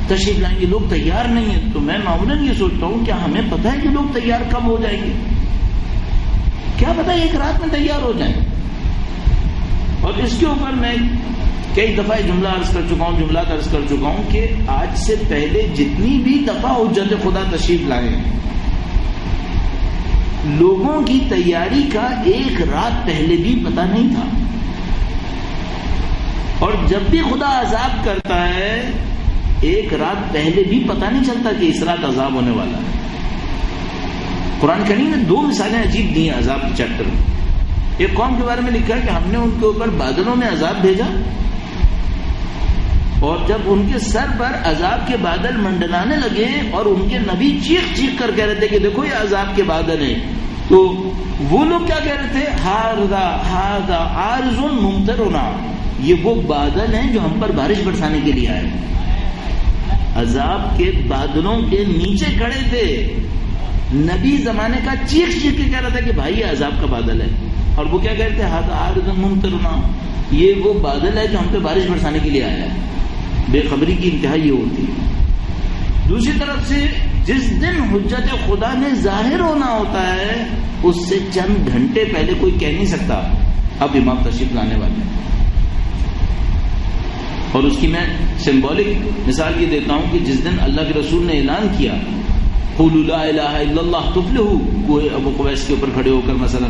Speaker 2: تشریف لائیں گے, لوگ تیار نہیں ہیں. تو میں معمولاً یہ سوچتا ہوں کیا ہمیں پتہ ہے کہ لوگ تیار کب ہو جائیں گے؟ کیا پتہ ایک رات میں تیار ہو جائیں. اور اس کے اوپر میں کئی دفعہ جملات عرض کر چکا ہوں کہ آج سے پہلے جتنی بھی دفعہ حجت خدا تشریف لائے, لوگوں کی تیاری کا ایک رات پہلے بھی پتہ نہیں تھا. اور جب بھی خدا عذاب کرتا ہے ایک رات پہلے بھی پتہ نہیں چلتا کہ اس رات عذاب ہونے والا ہے. قرآن کریم نے 2 مثالیں عجیب دی ہیں عذاب کے چیپٹر میں. ایک قوم کے بارے میں لکھا ہے کہ ہم نے ان کے اوپر بادلوں میں عذاب بھیجا, اور جب ان کے سر پر عذاب کے بادل منڈلانے لگے اور ان کے نبی چیخ چیخ کر کہہ رہے تھے کہ دیکھو یہ عذاب کے بادل ہیں, تو وہ لوگ کیا کہہ رہے تھے؟ ہاذا عارض ممطرنا, یہ وہ بادل ہیں جو ہم پر بارش برسانے کے لیے آئے. عذاب کے بادلوں کے نیچے کھڑے تھے, نبی زمانے کا چیخ چیخ کے کہہ رہا تھا کہ بھائی یہ عذاب کا بادل ہے, اور وہ کیا کہتے ہیں؟ ہاذا عارض ممطرنا, یہ وہ بادل ہے جو ہم پہ بارش برسانے کے لیے آیا ہے. بے خبری کی انتہا یہ ہوتی ہے. دوسری طرف سے جس دن حجت خدا نے ظاہر ہونا ہوتا ہے اس سے چند گھنٹے پہلے کوئی کہہ نہیں سکتا اب امام تشریف لانے والے ہیں. اور اس کی میں سمبولک مثال یہ دیتا ہوں کہ جس دن اللہ کے رسول نے اعلان کیا قولوا لا الہ الا اللہ تفلحوا, کوئی ابو قبیس کے اوپر کھڑے ہو کر مثلا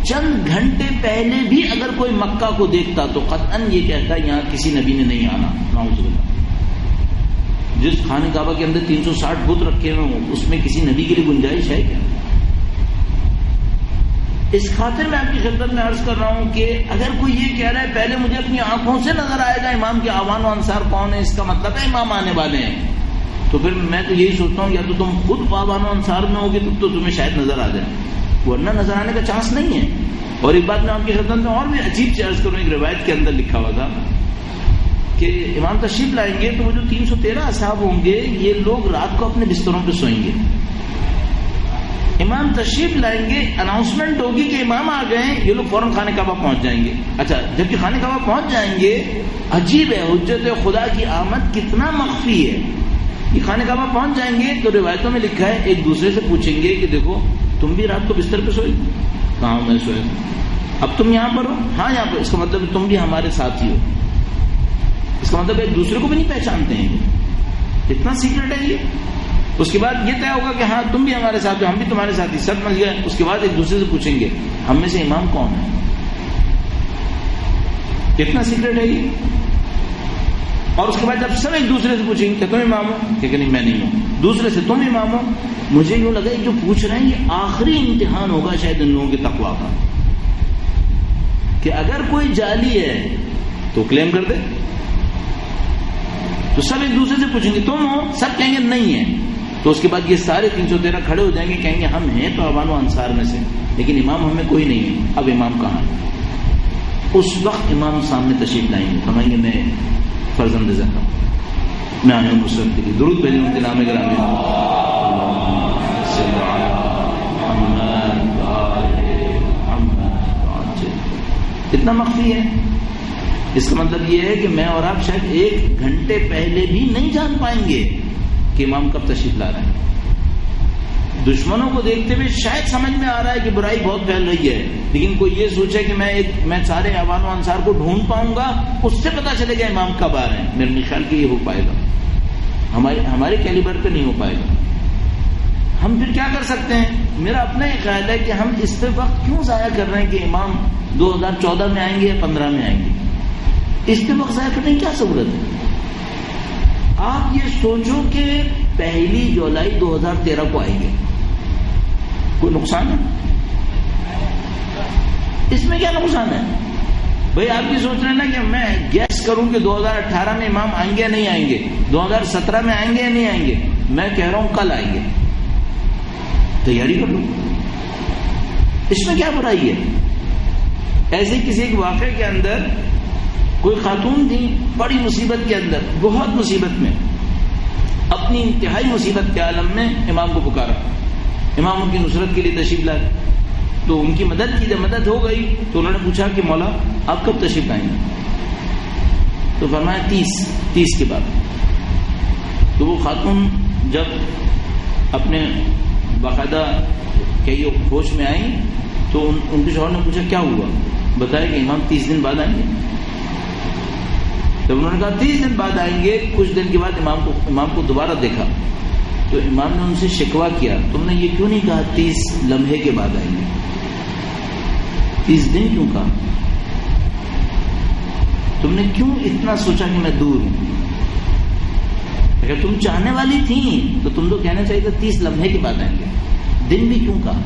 Speaker 2: چند گھنٹے پہلے بھی اگر کوئی مکہ کو دیکھتا تو قطعاً یہ کہتا یہاں کسی نبی نے نہیں آنا. نعوذ باللہ. جس خانہ کعبہ کے اندر 360 بت رکھے ہوئے ہوں اس میں کسی نبی کے لیے گنجائش ہے کیا؟ اس خاطر میں آپ کی خدمت میں عرض کر رہا ہوں کہ اگر کوئی یہ کہہ رہا ہے پہلے مجھے اپنی آنکھوں سے نظر آئے گا امام کے آوان و انصار کون ہے, اس کا مطلب ہے امام آنے والے ہیں, تو پھر میں تو یہی سوچتا ہوں یا تو تم خود آوان و انصار میں ہوگے تو تمہیں شاید نظر آ جائے, ورنہ نظر آنے کا چانس نہیں ہے. اور ایک بات میں آپ کی خدمت میں اور بھی عجیب سے عرض کروں, ایک روایت کے اندر لکھا ہوا تھا کہ امام تشریف لائیں گے تو وہ جو 313 اصحاب ہوں گے یہ لوگ رات کو اپنے بستروں پہ سوئیں گے. امام تشریف لائیں گے, اناؤنسمنٹ ہوگی کہ امام آ گئے, یہ لوگ فوراً خانہ کعبہ پہنچ جائیں گے. اچھا جبکہ خانہ کعبہ پہنچ جائیں گے, عجیب ہے حجت خدا کی آمد کتنا مخفی ہے. یہ خانہ کعبہ پہنچ جائیں گے تو روایتوں میں لکھا ہے ایک دوسرے سے پوچھیں گے کہ دیکھو تم بھی رات کو بستر پہ سوئے؟ کہاں میں سوئے. اب تم یہاں پر ہو؟ ہاں یہاں پر. اس کا مطلب تم بھی ہمارے ساتھ ہی ہو. اس کا مطلب ایک دوسرے کو بھی نہیں پہچانتے ہیں, اتنا سیکرٹ ہے یہ. اس کے بعد یہ طے ہوگا کہ ہاں تم بھی ہمارے ساتھ ہو, ہم بھی تمہارے ساتھ ہی, سب مل گئے. اس کے بعد ایک دوسرے سے پوچھیں گے ہم میں سے امام کون ہے. اتنا سیکرٹ ہے یہ. اور اس کے بعد جب سب ایک دوسرے سے پوچھیں گے کہ تم امام ہو, کہ نہیں میں نہیں ہوں. دوسرے سے تم امام ہو. مجھے یوں لگا جو پوچھ رہے ہیں یہ آخری امتحان ہوگا شاید ان لوگوں کے تقویٰ کا, کہ اگر کوئی جعلی ہے تو کلیم کر دے. تو سب ایک دوسرے سے پوچھیں گے تم ہو, سب کہیں گے نہیں ہے. تو اس کے بعد یہ سارے 313 کھڑے ہو جائیں گے, کہیں گے ہم ہیں تو اوان و انصار میں سے, لیکن امام ہمیں کوئی نہیں ہے. اب امام کہاں ہے؟ اس وقت امام سامنے تشریف لائیں گے, فرمائیں گے میں فرزند زہرا میں آیا ہوں مسلم کے لیے. درود بھیجیں ان کے نام گرامی. اتنا مخفی ہے. اس کا مطلب یہ ہے کہ میں اور آپ شاید 1 گھنٹے پہلے بھی نہیں جان پائیں گے کہ امام کب تشریف لا رہے ہیں. دشمنوں کو دیکھتے ہوئے شاید سمجھ میں آ رہا ہے کہ برائی بہت پھیل رہی ہے, لیکن کوئی یہ سوچے کہ میں سارے اوان و انصار کو ڈھونڈ پاؤں گا, اس سے پتا چلے گا امام کب آ رہے ہیں. میرے خیال کہ یہ ہو پائے گا, ہمارے کیلیبر پہ نہیں ہو پائے گا. ہم پھر کیا کر سکتے ہیں؟ میرا اپنا یہ خیال ہے کہ ہم اس پہ وقت کیوں ضائع کر رہے ہیں کہ امام 2014 میں آئیں گے یا 15 میں آئیں گے. اس پہ وقت ضائع کرنے کی کیا ضرورت ہے؟ آپ یہ سوچو کہ 1 جولائی 2013 کو آئیں گے, کوئی نقصان ہے اس میں؟ کیا نقصان ہے بھائی؟ آپ یہ سوچ رہے ہیں نا کہ میں گیس کروں کہ 2018 میں امام آئیں گے یا نہیں آئیں گے, 2017 میں آئیں گے یا نہیں آئیں گے. میں کہہ رہا ہوں کل آئیں گے, تیاری کر لو. اس میں کیا برائی ہے؟ ایسے کسی ایک واقعے کے اندر کوئی خاتون تھی بڑی مصیبت کے اندر، بہت مصیبت میں، اپنی انتہائی مصیبت کے عالم میں امام کو پکارا، امام ان کی نصرت کے لیے تشریف لائے، تو ان کی مدد کی، جب مدد ہو گئی تو انہوں نے پوچھا کہ مولا آپ کب تشریف لائیں گے؟ تو فرمایا 30 کے بعد۔ تو وہ خاتون جب اپنے باقاعدہ کئی ہوش میں آئیں تو ان کے شوہر نے پوچھا کیا ہوا؟ بتایا کہ امام 30 دن بعد آئیں گے۔ جب انہوں نے کہا 30 دن بعد آئیں گے، کچھ دن کے بعد امام کو دوبارہ دیکھا تو امام نے ان سے شکوہ کیا، تم نے یہ کیوں نہیں کہا 30 لمحے کے بعد آئیں گے، 30 دن کیوں کہا؟ تم نے کیوں اتنا سوچا کہ میں دور ہوں؟ اگر تم چاہنے والی تھیں تو تم تو کہنا چاہیے تھا 30 لمحے کے بعد آئیں گے، دن بھی کیوں کہا؟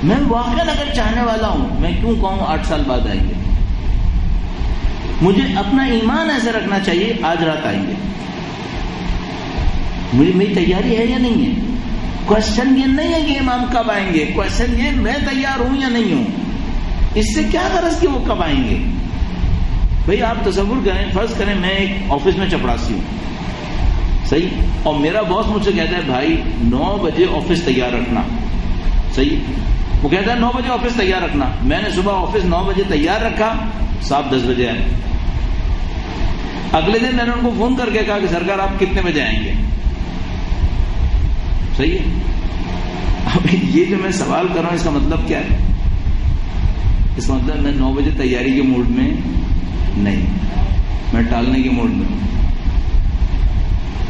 Speaker 2: میں واقعا اگر چاہنے والا ہوں میں کیوں کہوں 8 سال بعد آئیں گے؟ مجھے اپنا ایمان ایسے رکھنا چاہیے آج رات آئیں گے۔ میری تیاری ہے یا نہیں ہے؟ کوشچن یہ نہیں ہے کہ امام کب آئیں گے، کوشچن یہ میں تیار ہوں یا نہیں ہوں۔ اس سے کیا غرض کہ وہ کب آئیں گے؟ بھئی آپ تصور کریں، فرض کریں میں ایک آفس میں چپڑاسی ہوں، صحیح، اور میرا باس مجھ سے کہتا ہے بھائی 9 بجے آفس تیار رکھنا، صحیح، وہ کہتا ہے 9 بجے آفس تیار رکھنا، میں نے صبح آفس 9 بجے تیار رکھا، صاحب 10 بجے آئے۔ اگلے دن میں نے ان کو فون کر کے کہا کہ سرکار آپ کتنے بجے آئیں گے؟ صحیح ہے۔ اب یہ جو میں سوال کر رہا ہوں اس کا مطلب کیا ہے؟ اس کا مطلب میں 9 بجے تیاری کے موڈ میں نہیں، میں ٹالنے کے موڈ میں ہوں۔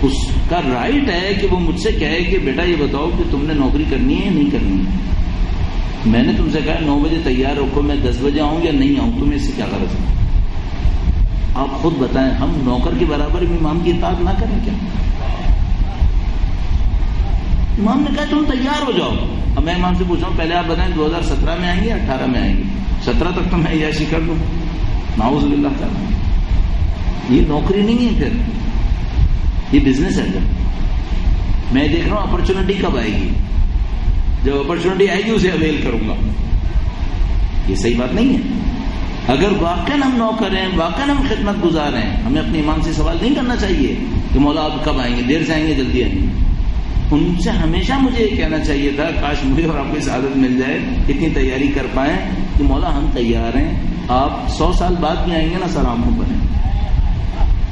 Speaker 2: اس کا رائٹ ہے کہ وہ مجھ سے کہے کہ بیٹا یہ بتاؤ کہ تم نے نوکری کرنی ہے یا نہیں کرنی ہے؟ میں نے تم سے کہا 9 بجے تیار رکھو، میں 10 بجے آؤں یا نہیں آؤں، تمہیں اس سے کیا غرض ہے؟ آپ خود بتائیں، ہم نوکر کے برابر بھی امام کی اطاعت نہ کریں کیا؟ امام نے کہا تم تیار ہو جاؤ، اب میں امام سے پوچھا ہوں پہلے آپ بتائیں 2017 میں آئیں گے یا 18 میں آئیں گے؟ 17 تک تو میں عیاشی کر دوں، نعوذ باللہ تعالی۔ یہ نوکری نہیں ہے، پھر یہ بزنس ہے۔ پھر میں دیکھ رہا ہوں اپرچونٹی کب آئے گی، جب اپرچونٹی آئے گی اسے اویل کروں گا۔ یہ صحیح بات نہیں ہے۔ اگر واقعاً ہم نوکر ہیں، واقعاً ہم خدمت گزار ہیں، ہمیں اپنے امام سے سوال نہیں کرنا چاہیے کہ مولا آپ کب آئیں گے، دیر سے آئیں گے جلدی آئیں گے۔ ان سے ہمیشہ مجھے یہ کہنا چاہیے تھا، کاش مجھے اور آپ کو سعادت مل جائے، اتنی تیاری کر پائیں کہ مولا ہم تیار ہیں، آپ 100 سال بعد بھی آئیں گے نا سر آنکھوں پر ہیں،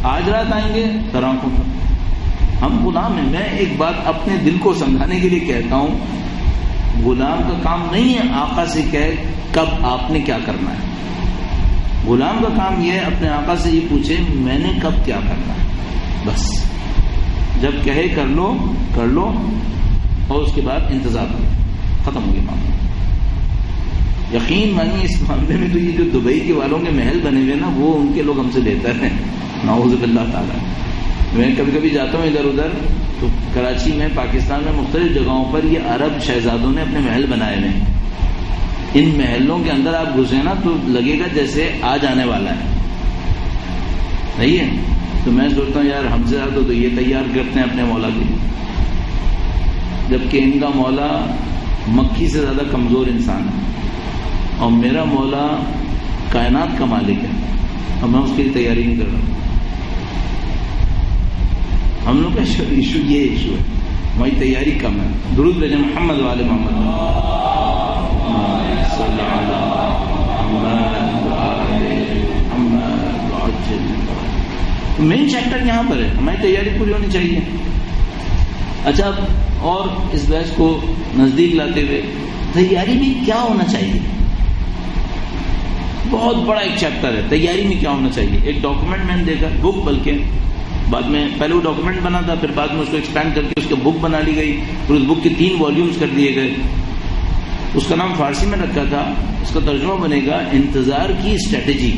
Speaker 2: آج رات آئیں گے سر آنکھوں پر۔ ہم غلام ہیں۔ میں ایک بات اپنے دل کو سمجھانے کے لیے کہتا ہوں، غلام کا کام نہیں ہے آقا سے کہے کب آپ نے کیا کرنا ہے، غلام کا کام یہ ہے اپنے آقا سے یہ پوچھے میں نے کب کیا کرنا ہے، بس جب کہے کر لو اور اس کے بعد انتظار کرو، ختم ہو گیا معاملہ۔ یقین مانیے اس معاملے میں تو یہ جو دبئی کے والوں کے محل بنے ہوئے نا وہ ان کے لوگ ہم سے بہتر ہیں، نعوذ باللہ تعالیٰ۔ میں کبھی کبھی جاتا ہوں ادھر ادھر تو کراچی میں، پاکستان میں مختلف جگہوں پر یہ عرب شہزادوں نے اپنے محل بنائے ہوئے ہیں۔ ان محلوں کے اندر آپ گھسے نا تو لگے گا جیسے آج آنے والا ہے، صحیح ہے۔ تو میں سوچتا ہوں یار ہم سے زیادہ تو یہ تیار کرتے ہیں اپنے مولا کے لیے، جبکہ ان کا مولا مکھی سے زیادہ کمزور انسان ہے اور میرا مولا کائنات کا مالک ہے اور میں اس کی تیاری نہیں کر رہا۔ ہم لوگ کا ایشو یہ ایشو ہے، ہماری تیاری کم ہے۔ درود بھیجیں محمد والے محمد۔ مین چیپٹر یہاں پر ہے، ہماری تیاری پوری ہونی چاہیے۔ اچھا، اور اس بحث کو نزدیک لاتے ہوئے تیاری میں کیا ہونا چاہیے، بہت بڑا ایک چیپٹر ہے تیاری میں کیا ہونا چاہیے۔ ایک ڈاکومنٹ میں نے دیکھا، بک، بلکہ بعد میں پہلے وہ ڈاکومنٹ بنا تھا، پھر بعد میں اس کو ایکسپینڈ کر کے اس کی بک بنا لی گئی، پھر اس بک کے 3 والیومز کر دیے گئے۔ اس کا نام فارسی میں رکھا تھا، اس کا ترجمہ بنے گا انتظار کی اسٹریٹجی،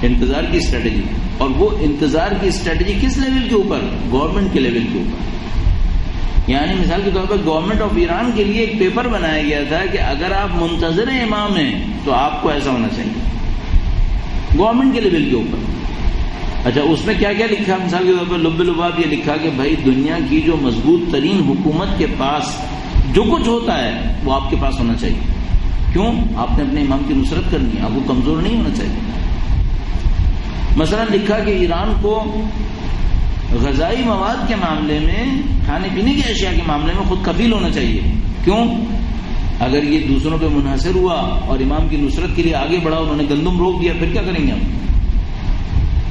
Speaker 2: انتظار کی اسٹریٹجی۔ اور وہ انتظار کی اسٹریٹجی کس لیول کے اوپر؟ گورنمنٹ کے لیول کے اوپر۔ یعنی مثال کے طور پر گورنمنٹ آف ایران کے لیے ایک پیپر بنایا گیا تھا کہ اگر آپ منتظر امام ہیں تو آپ کو ایسا ہونا چاہیے، گورنمنٹ کے لیول کے اوپر۔ اچھا، اس میں کیا کیا لکھا؟ مثال کے طور پر لب لباب یہ لکھا کہ بھائی دنیا کی جو مضبوط ترین حکومت کے پاس جو کچھ ہوتا ہے وہ آپ کے پاس ہونا چاہیے، کیوں؟ آپ نے اپنے امام کی نصرت کرنی ہے، آپ کو کمزور نہیں ہونا چاہیے۔ مثلا لکھا کہ ایران کو غذائی مواد کے معاملے میں، کھانے پینے کی اشیاء کے معاملے میں خود کفیل ہونا چاہیے۔ کیوں؟ اگر یہ دوسروں پہ منحصر ہوا اور امام کی نصرت کے لیے آگے بڑھا، انہوں نے گندم روک دیا، پھر کیا کریں گے ہم؟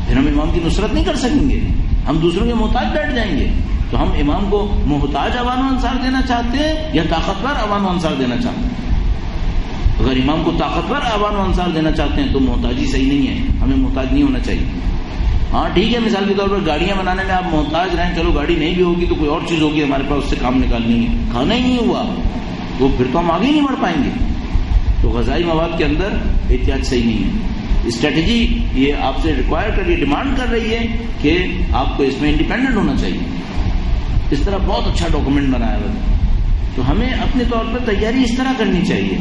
Speaker 2: پھر ہم امام کی نصرت نہیں کر سکیں گے، ہم دوسروں کے محتاج بیٹھ جائیں گے۔ تو ہم امام کو محتاج عوام و انصار دینا چاہتے ہیں یا طاقتور عوام و انصار دینا چاہتے ہیں؟ اگر امام کو طاقتور عوام و انصار دینا چاہتے ہیں تو محتاجی صحیح نہیں ہے، ہمیں محتاج نہیں ہونا چاہیے۔ ہاں ٹھیک ہے، مثال کے طور پر گاڑیاں بنانے میں آپ محتاج رہیں، چلو گاڑی نہیں بھی ہوگی تو کوئی اور چیز ہوگی ہمارے پاس، اس سے کام نکالنی ہے، کھانا ہی نہیں ہوا تو پھر تو ہم آگے نہیں بڑھ پائیں گے۔ تو غذائی مواد کے اندر احتیاط صحیح نہیں ہے۔ اسٹریٹجی یہ آپ سے ریکوائر کر رہی ہے، ڈیمانڈ کر رہی ہے کہ آپ کو اس میں انڈیپینڈنٹ ہونا چاہیے۔ اس طرح بہت اچھا ڈاکومنٹ بنایا ہوا ہے۔ تو ہمیں اپنے طور پر تیاری اس طرح کرنی چاہیے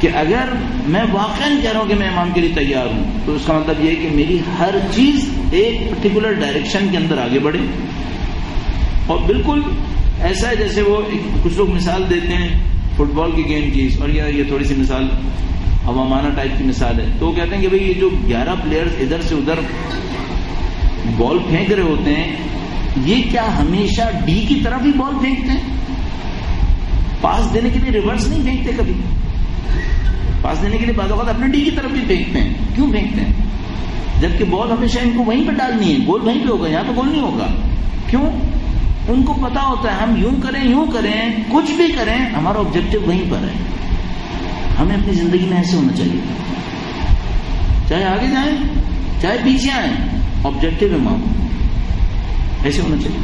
Speaker 2: کہ اگر میں واقعاً کہہ رہا ہوں کہ میں امام کے لیے تیار ہوں تو اس کا مطلب یہ ہے کہ میری ہر چیز ایک پرٹیکولر ڈائریکشن کے اندر آگے بڑھے، اور بالکل ایسا ہے جیسے وہ کچھ لوگ مثال دیتے ہیں فٹ بال کی گیم کی، اور یہ تھوڑی سی مثال عوامانہ ٹائپ کی مثال ہے، تو وہ کہتے ہیں کہ بھئی یہ جو 11 پلیئرز ادھر سے ادھر بال پھینک رہے ہوتے ہیں، یہ کیا ہمیشہ ڈی کی طرف ہی بال پھینکتے ہیں؟ پاس دینے کے لیے ریورس نہیں پھینکتے کبھی، پاس دینے کے لیے بعض اوقات اپنے ڈی کی طرف بھی پھینکتے ہیں۔ کیوں پھینکتے ہیں؟ جبکہ بال ہمیشہ ان کو وہیں پہ ڈالنی ہے، گول وہیں پہ ہوگا، یہاں تو گول نہیں ہوگا۔ کیوں؟ ان کو پتا ہوتا ہے ہم یوں کریں کچھ بھی کریں، ہمارا آبجیکٹو وہیں پر ہے۔ ہمیں اپنی زندگی میں ایسے ہونا چاہیے، چاہے آگے جائیں چاہے پیچھے آئیں، آبجیکٹو امام ایسے ہونا چاہیے۔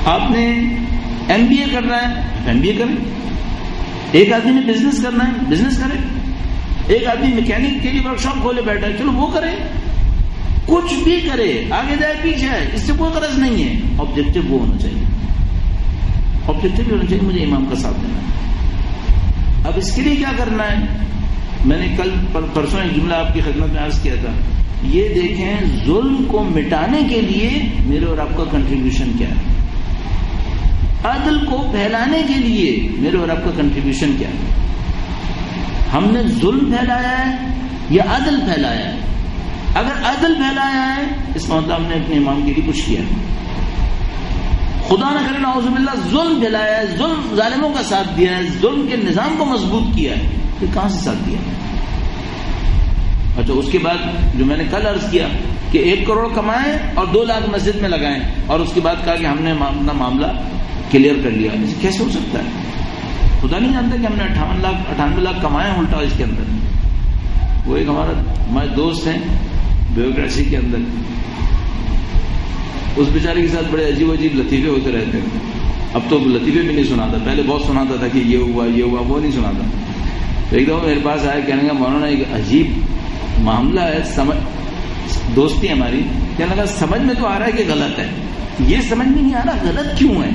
Speaker 2: آپ نے ایم بی اے کرنا ہے، ایم بی اے کریں۔ ایک آدمی نے بزنس کرنا ہے، بزنس کرے۔ ایک آدمی میکینک کے لیے ورک شاپ کھولے بیٹھا ہے، چلو وہ کرے۔ کچھ بھی کرے، آگے جائے پیچھے آئے، اس سے کوئی غرض نہیں ہے، آبجیکٹو وہ ہونا چاہیے۔ آبجیکٹو بھی ہونا چاہیے مجھے امام کا ساتھ دینا ہے۔ اب اس کے لیے کیا کرنا ہے؟ میں نے کل پرسوں ایک جملہ آپ کی خدمت میں عرض کیا تھا، یہ دیکھیں ظلم کو مٹانے کے لیے میرے اور آپ کا کنٹریبیوشن کیا ہے، عدل کو پھیلانے کے لیے میرے اور آپ کا کنٹریبیوشن کیا ہے۔ ہم نے ظلم پھیلایا ہے یا عدل پھیلایا ہے؟ اگر عدل پھیلایا ہے اس کا مطلب ہم نے اپنے امام کے لیے کچھ کیا ہے۔ خدا نہ کرے نعوذ باللہ ظلم پھیلایا ہے، ظلم ظالموں کا ساتھ دیا ہے، ظلم کے نظام کو مضبوط کیا ہے، پھر کہاں سے ساتھ دیا؟ اچھا، اس کے بعد جو میں نے کل عرض کیا کہ 1 کروڑ کمائیں اور 2 لاکھ مسجد میں لگائیں، اور اس کے بعد کہا کہ ہم نے اپنا معاملہ کلیئر کر لیا، ایسے کیسے ہو سکتا ہے؟ خدا نہیں جانتا کہ ہم نے 98 لاکھ کمائے الٹا اس کے اندر۔ وہ ایک ہمارے دوست ہیں بیوگریفی کے اندر، اس بیچارے کے ساتھ بڑے عجیب لطیفے ہوتے رہتے ہیں۔ اب تو لطیفے بھی نہیں سناتا، پہلے بہت سناتا تھا کہ یہ ہوا وہ نہیں سناتا۔ تو ایک دفعہ میرے پاس آیا، کہنے کا مولانا ایک عجیب معاملہ ہے، دوستی ہماری، کہنے لگا سمجھ میں تو آ رہا ہے کہ غلط ہے، یہ سمجھ میں نہیں آ رہا غلط کیوں ہے۔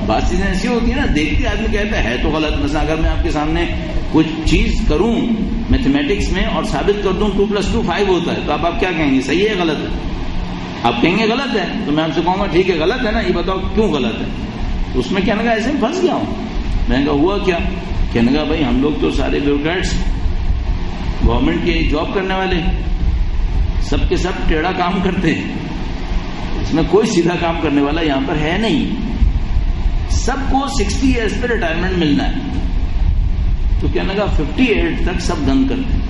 Speaker 2: بات چیزیں ایسی ہوتی ہیں نا، دیکھتے آدمی کہتا ہے تو غلط۔ مثلا اگر میں آپ کے سامنے کچھ چیز کروں میتھمیٹکس میں اور ثابت کر دوں 2+2 5 ہوتا ہے، تو آپ کیا کہیں گے؟ صحیح ہے غلط ہے؟ آپ کہیں گے غلط ہے، تو میں آپ سے کہوں گا ٹھیک ہے غلط ہے نا، یہ بتاؤ کیوں غلط ہے؟ اس میں کہنے کا ایسے میں پھنس گیا ہوں۔ میں نے کہا ہوا کیا؟ کہنے کا بھائی ہم لوگ تو سارے بیوروکریٹس، گورنمنٹ کے جاب کرنے والے، سب کے سب ٹیڑھا کام کرتے ہیں، اس میں کوئی سیدھا کام کرنے والا یہاں پر ہے نہیں، سب کو 60 ایئرس پہ ریٹائرمنٹ ملنا ہے۔ تو کہنے کا 58 تک سب گند کرتے ہیں،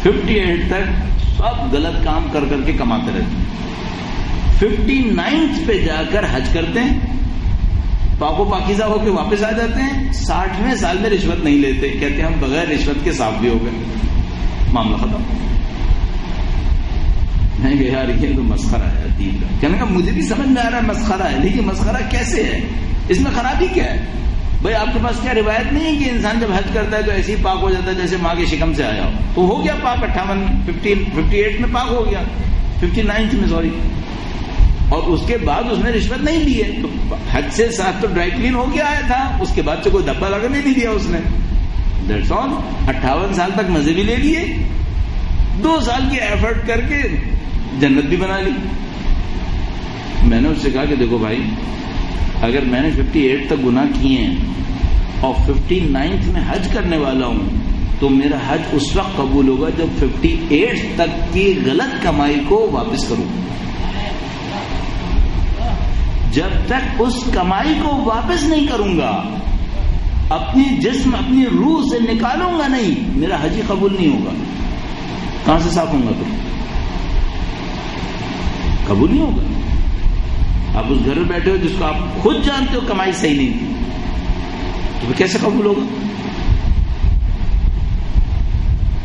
Speaker 2: 58 تک سب غلط کام کر کے کماتے رہتے ہیں، 59 پہ جا کر حج کرتے ہیں، پاک و پاکیزہ ہو کے واپس آ جاتے ہیں، 60ویں سال میں رشوت نہیں لیتے، کہتے ہیں ہم بغیر رشوت کے صاف بھی ہو گئے، معاملہ ختم۔ میں کہ یار یہ تو مسخرہ ہے دین کا۔ کہنے کا مجھے بھی سمجھ میں آ رہا ہے مسخرہ ہے، لیکن مسخرہ کیسے ہے؟ اس میں خرابی کیا ہے؟ بھائی آپ کے پاس کیا روایت نہیں ہے کہ انسان جب حج کرتا ہے تو ایسے ہی پاک ہو جاتا ہے جیسے ماں کے شکم سے آیا ہو؟ تو ہو گیا پاک، 58 میں پاک ہو گیا، 59 میں سوری، اور اس کے بعد اس نے رشوت نہیں لی ہے، تو حج سے ساتھ تو ڈرائی کلین ہو کے آیا تھا، اس کے بعد سے کوئی دبا لگنے نہیں دیا اس نے، دیٹس آل۔ 58 سال تک مزے بھی لے لیے، 2 سال کی ایفرٹ کر کے جنت بھی بنا لی۔ میں نے اس سے کہا کہ دیکھو بھائی، اگر میں نے 58 تک گناہ کیے ہیں اور 59 میں حج کرنے والا ہوں تو میرا حج اس وقت قبول ہوگا جب 58 تک کی غلط کمائی کو واپس کروں. جب تک اس کمائی کو واپس نہیں کروں گا، اپنی جسم اپنی روح سے نکالوں گا نہیں، میرا حج ہی قبول نہیں ہوگا. کہاں سے صاف ہوں گا؟ تو قبول نہیں ہوگا. آپ اس گھر میں بیٹھے ہو جس کو آپ خود جانتے ہو کمائی صحیح نہیں تھی، تو پھر کیسے قبول ہوگا؟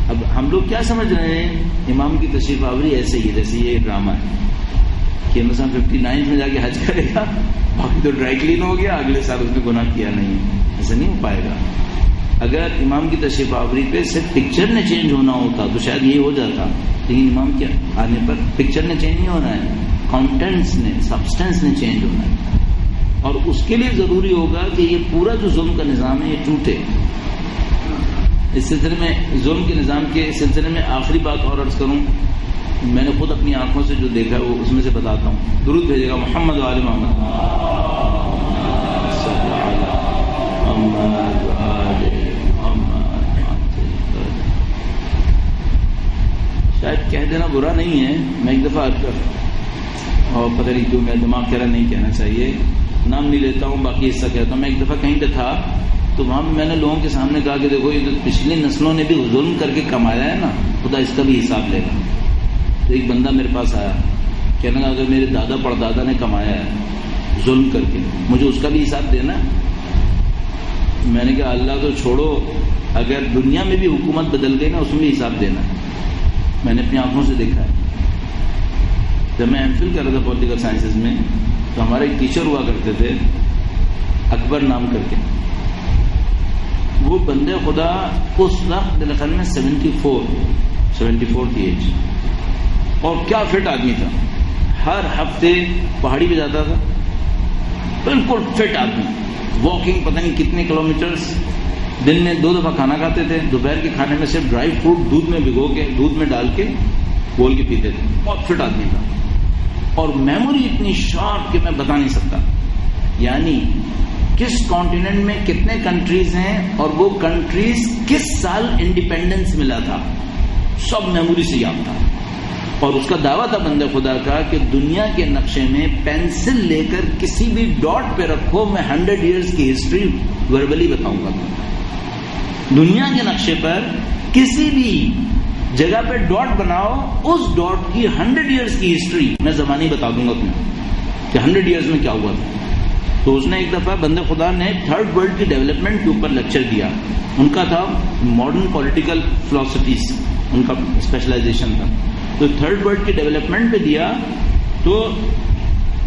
Speaker 2: اب ہم لوگ کیا سمجھ رہے ہیں امام کی تشریف آوری ایسے ہی جیسے یہ ڈرامہ ہے کہ مثلا 59 میں جا کے حج کرے گا، باقی تو ڈرائی کلین ہو گیا، اگلے سال اس نے گناہ کیا نہیں. ایسا نہیں ہو پائے گا. اگر امام کی تشریف آوری پہ صرف پکچر نے چینج ہونا ہوتا تو شاید یہ ہو جاتا، لیکن امام کے آنے پر پکچر نے چینج نہیں ہونا ہے، کانٹینٹس نے، سبسٹینس نے چینج ہونا ہے. اور اس کے لیے ضروری ہوگا کہ یہ پورا جو ظلم کا نظام ہے یہ ٹوٹے. اس سلسلے میں ظلم کے نظام کے سلسلے میں آخری بات اور عرض کروں، میں نے خود اپنی آنکھوں سے جو دیکھا ہے وہ اس میں سے بتاتا ہوں. درود بھیجے گا محمد و آل محمد. شاید کہہ دینا برا نہیں ہے، میں ایک دفعہ اور پتہ نہیں کیوں میرا دماغ کہہ رہا نہیں کہنا چاہیے، نام نہیں لیتا ہوں، باقی حصہ کہتا ہوں. میں ایک دفعہ کہیں پہ تھا تو وہاں میں نے لوگوں کے سامنے کہا کہ دیکھو یہ جو پچھلی نسلوں نے بھی ظلم کر کے کمایا ہے نا، خدا اس کا بھی حساب لے گا. تو ایک بندہ میرے پاس آیا، کہنے لگا اگر میرے دادا پردادا نے کمایا ہے ظلم کر کے، مجھے اس کا بھی حساب دینا. میں نے کہا اللہ تو چھوڑو، اگر دنیا میں بھی حکومت بدل گئی نا اس میں بھی حساب دینا. میں نے اپنی آنکھوں سے دیکھا ہے. جب میں ایم فل کر رہا تھا پولیٹیکل سائنسز میں تو ہمارے ایک ٹیچر ہوا کرتے تھے اکبر نام کر کے. وہ بندے خدا اس وقت میرے خیال میں 74 کی ایج، اور کیا فٹ آدمی تھا. ہر ہفتے پہاڑی پہ جاتا تھا، بالکل فٹ آدمی، واکنگ پتہ نہیں کتنے کلومیٹرز. دن میں 2 دفعہ کھانا کھاتے تھے، دوپہر کے کھانے میں صرف ڈرائی فروٹ دودھ میں بھگو کے دودھ میں ڈال کے گول کے پیتے تھے. بہت فٹ آدمی تھا، اور میموری اتنی شارپ کہ میں بتا نہیں سکتا. یعنی کس کانٹیننٹ میں کتنے کنٹریز ہیں اور وہ کنٹریز کس سال انڈیپینڈنس ملا تھا، سب میموری سے یاد تھا. اور اس کا دعویٰ تھا بندے خدا کا کہ دنیا کے نقشے میں پینسل لے کر کسی بھی ڈاٹ پہ رکھو، میں 100 ایئرز کی ہسٹری وربلی بتاؤں گا. دنیا کے نقشے پر کسی بھی جگہ پہ ڈاٹ بناؤ، اس ڈاٹ کی 100 ایئرز کی ہسٹری میں زبانی بتا دوں گا تمہیں کہ 100 ایئرز میں کیا ہوا تھا. تو اس نے ایک دفعہ بندے خدا نے تھرڈ ورلڈ کی ڈیولپمنٹ کے اوپر لیکچر دیا. ان کا تھا ماڈرن پولیٹیکل فلسفیز، ان کا اسپیشلائزیشن تھا. تو تھرڈ ورلڈ کی ڈیولپمنٹ پہ دیا تو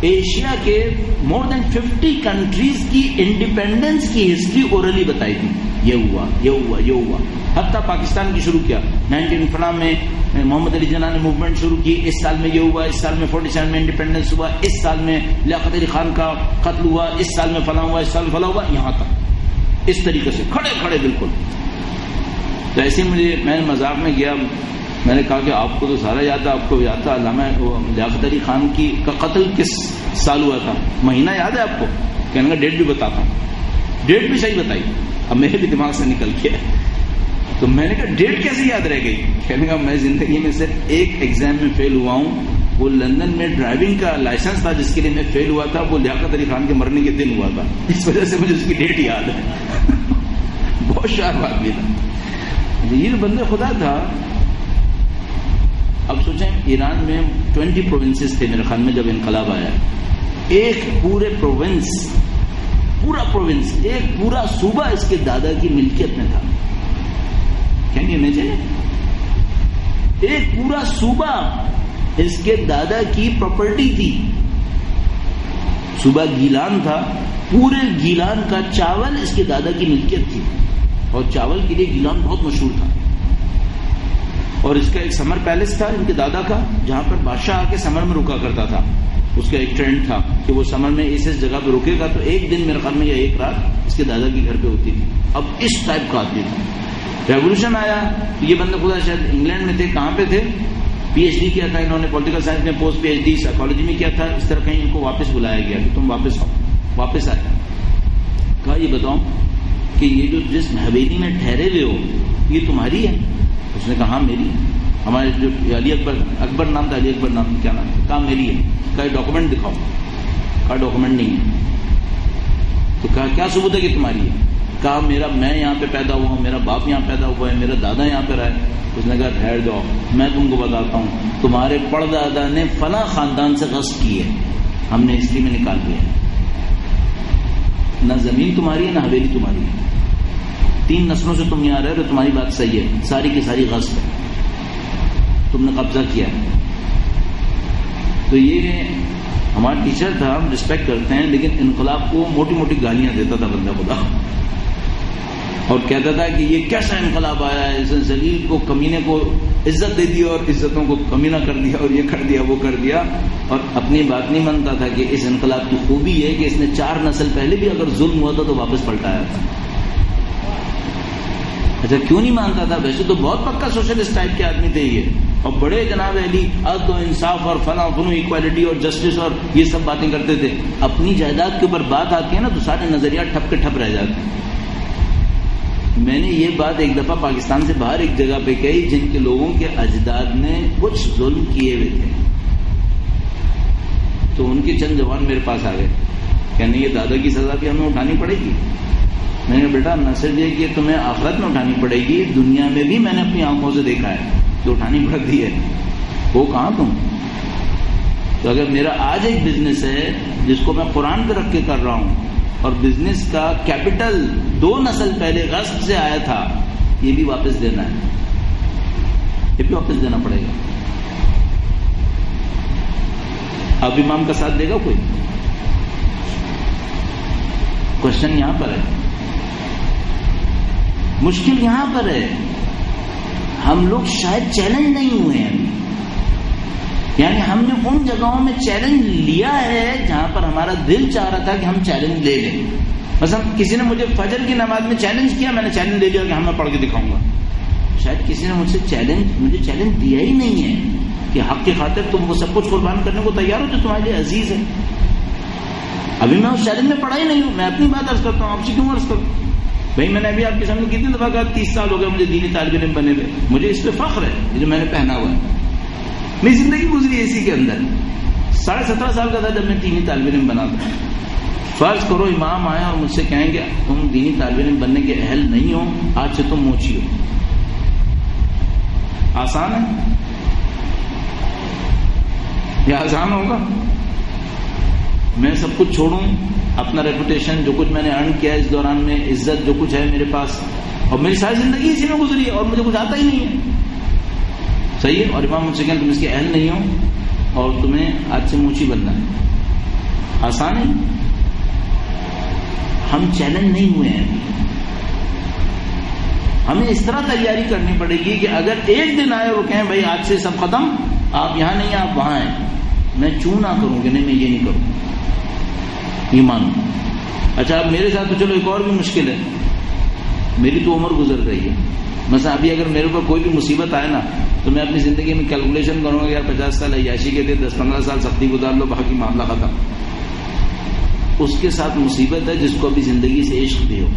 Speaker 2: ایشیا کے مور دین 50 کنٹریز کی انڈیپینڈنس کی ہسٹری اورلی بتائی تھی. یہ ہوا، یہ ہوا، یہ ہوا. حتیٰ پاکستان کی شروع کیا 19 میں محمد علی جناح نے موومنٹ شروع کی، اس سال میں یہ ہوا، اس سال میں 47 میں انڈیپینڈنس ہوا، اس سال میں لیاقت علی خان کا قتل ہوا، اس سال میں فلاں ہوا، اس سال فلاں ہوا، یہاں تک اس طریقے سے کھڑے کھڑے بالکل. تو ایسے میں نے مذاق میں گیا، میں نے کہا کہ آپ کو تو سارا یاد تھا، آپ کو یاد تھا علامہ لیاقت علی خان کا قتل کس سال ہوا تھا، مہینہ یاد ہے آپ کو؟ کہنے کا ڈیٹ بھی بتاتا ہوں. ڈیٹ بھی صحیح بتائی، اب میرے بھی دماغ سے نکل گیا. تو میں نے کہا ڈیٹ کیسے یاد رہ گئی؟ کہنے کا میں زندگی میں صرف ایک ایگزام میں فیل ہوا ہوں، وہ لندن میں ڈرائیونگ کا لائسنس تھا جس کے لیے میں فیل ہوا تھا، وہ لیاقت علی خان کے مرنے کے دن ہوا تھا، اس وجہ سے مجھے اس کی ڈیٹ یاد ہے. بہت شارپ آدمی تھا یہ بندے خدا تھا. اب سوچیں ایران میں 20 پروونسز تھے میرے خیال میں جب انقلاب آیا. ایک پورے پروونس، پورا پروونس، ایک پورا صوبہ اس کے دادا کی ملکیت میں تھا. Can you imagine? ایک پورا صوبہ اس کے دادا کی پراپرٹی تھی. صوبہ گیلان تھا، پورے گیلان کا چاول اس کے دادا کی ملکیت تھی، اور چاول کے لیے گیلان بہت مشہور تھا. اور اس کا ایک سمر پیلس تھا ان کے دادا کا، جہاں پر بادشاہ آ کے سمر میں رکا کرتا تھا. اس کا ایک ٹرینڈ تھا کہ وہ سمر میں اس جگہ پہ رکے گا تو ایک دن میرے خیال میں یا ایک رات اس کے دادا کے گھر پہ ہوتی تھی. اب اس ٹائپ کا آدمی تھا. ریولوشن آیا تو یہ بندہ خدا شاید انگلینڈ میں تھے، کہاں پہ تھے، پی ایچ ڈی کیا تھا انہوں نے پولیٹیکل سائنس میں، post P H D psychology میں کیا تھا. اس طرح کہیں ان کو واپس بلایا گیا کہ تم واپس آؤ. واپس آئے، کہا یہ بتاؤ کہ یہ جو جس حویلی میں ٹھہرے ہوئے ہو یہ تمہاری ہے؟ اس نے کہا ہاں میری ہے. ہمارے جو علی اکبر نام تھا، علی اکبر نام کیا نام ہے؟ کہا میری ہے. کہا ڈاکومنٹ دکھاؤ. کہا ڈاکومنٹ نہیں ہے. تو کہا کیا ثبوت ہے کہ تمہاری ہے؟ کہا میں یہاں پہ پیدا ہوا ہوں، میرا باپ یہاں پیدا ہوا ہے، میرا دادا یہاں پہ رہا ہے. اس نے کہا ٹھہر جاؤ، میں تم کو بتاتا ہوں، تمہارے پردادا نے فلاں خاندان سے غصب کی ہے، ہم نے ہسٹری میں نکال دیا ہے. نہ زمین تمہاری ہے نہ حویلی تمہاری ہے، 3 نسلوں سے تم یہاں رہ رہے ہو، تمہاری بات صحیح ہے، ساری کی ساری غصب ہے، تم نے قبضہ کیا ہے. تو یہ ہمارا ٹیچر تھا، ہم رسپیکٹ کرتے ہیں، لیکن انقلاب کو موٹی موٹی گالیاں دیتا تھا بندہ خدا، اور کہتا تھا کہ یہ کیسا انقلاب آیا ہے، اس نے ذلیل کو کمینے کو عزت دے دی اور عزتوں کو کمینہ کر دیا اور یہ کر دیا وہ کر دیا، اور اپنی بات نہیں مانتا تھا کہ اس انقلاب کی خوبی ہے کہ اس نے 4 نسل پہلے بھی اگر ظلم ہوا تھا تو واپس پلٹایا تھا. اچھا کیوں نہیں مانتا تھا؟ ویسے تو بہت پکا سوشلسٹ ٹائپ کے آدمی تھے یہ، اور بڑے جناب علی عدل و انصاف اور فلاں فنو ایکوالٹی اور جسٹس اور یہ سب باتیں کرتے تھے. اپنی جائیداد کے اوپر بات آتی ہے نا تو سارے نظریات ٹھپ کے ٹھپ رہ جاتے ہیں. میں نے یہ بات ایک دفعہ پاکستان سے باہر ایک جگہ پہ کہی جن کے لوگوں کے اجداد نے کچھ ظلم کیے ہوئے تھے، تو ان کے چند جوان میرے پاس آ گئے، کہنے یہ دادا کی سزا بھی ہمیں اٹھانی پڑے گی. میں نے بیٹا نہ صرف یہ کہ تمہیں آخرت میں اٹھانی پڑے گی، دنیا میں بھی میں نے اپنی آنکھوں سے دیکھا ہے کہ اٹھانی پڑتی ہے. وہ کہاں تم؟ تو اگر میرا آج ایک بزنس ہے جس کو میں قرآن پہ رکھ کے کر رہا ہوں، اور بزنس کا کیپٹل 2 نسل پہلے غصب سے آیا تھا، یہ بھی واپس دینا ہے، یہ بھی واپس دینا پڑے گا. اب امام کا ساتھ دے گا کوئی؟ کوشچن یہاں پر ہے، مشکل یہاں پر ہے. ہم لوگ شاید چیلنج نہیں ہوئے ہیں، یعنی ہم نے ان جگہوں میں چیلنج لیا ہے جہاں پر ہمارا دل چاہ رہا تھا کہ ہم چیلنج لے لیں. مثلا کسی نے مجھے فجر کی نماز میں چیلنج کیا، میں نے چیلنج لے لیا کہ ہم میں پڑھ کے دکھاؤں گا. شاید کسی نے مجھے چیلنج دیا ہی نہیں ہے کہ حق کی خاطر تم وہ سب کچھ قربان کرنے کو تیار ہو جو تمہارے لیے عزیز ہے. ابھی میں اس چیلنج میں پڑا ہی نہیں ہوں. میں اپنی بات عرض کرتا ہوں، آپ سے کیوں عرض کروں؟ بھائی میں نے ابھی آپ کے سامنے کتنی دفعہ کہا 30 سال ہو گئے مجھے دینی طالب علم بنے ہوئے، مجھے اس پہ فخر ہے جو میں نے پہنا ہوا ہے. میری زندگی گزری ہے اسی کے اندر. 17.5 سال کا تھا جب میں دینی طالب علم بنا تھا. فرض کرو امام آئے اور مجھ سے کہیں گے تم دینی طالب علم بننے کے اہل نہیں ہو، آج سے تم موچی ہو. آسان ہے یہ؟ آسان ہوگا؟ میں سب کچھ چھوڑوں، اپنا ریپوٹیشن جو کچھ میں نے ارن کیا اس دوران میں، عزت جو کچھ ہے میرے پاس، اور میری ساری زندگی اسی میں گزری ہے اور مجھے کچھ آتا ہی نہیں ہے. صحیح ہے؟ اور امام مجھ سے کہیں تم اس کے اہل نہیں ہو اور تمہیں آج سے موچی بننا ہے. آسان ہے؟ ہم چیلنج نہیں ہوئے ہیں. ہمیں اس طرح تیاری کرنی پڑے گی کہ اگر ایک دن آئے وہ کہیں بھائی آج سے سب ختم، آپ یہاں نہیں آپ وہاں ہیں، میں چوں نہ کروں کہ نہیں میں یہ نہیں کروں، یہ مانوں. اچھا اب میرے ساتھ تو چلو ایک اور بھی مشکل ہے، میری تو عمر گزر گئی ہے. مثلا ابھی اگر میرے اوپر کوئی بھی مصیبت آئے نا تو میں اپنی زندگی میں کیلکولیشن کروں گا یار 50 سال عیاشی کے تھے، 10-15 سال سختی گزار لو، باقی معاملہ ختم. اس کے ساتھ مصیبت ہے جس کو ابھی زندگی سے عشق بھی ہو.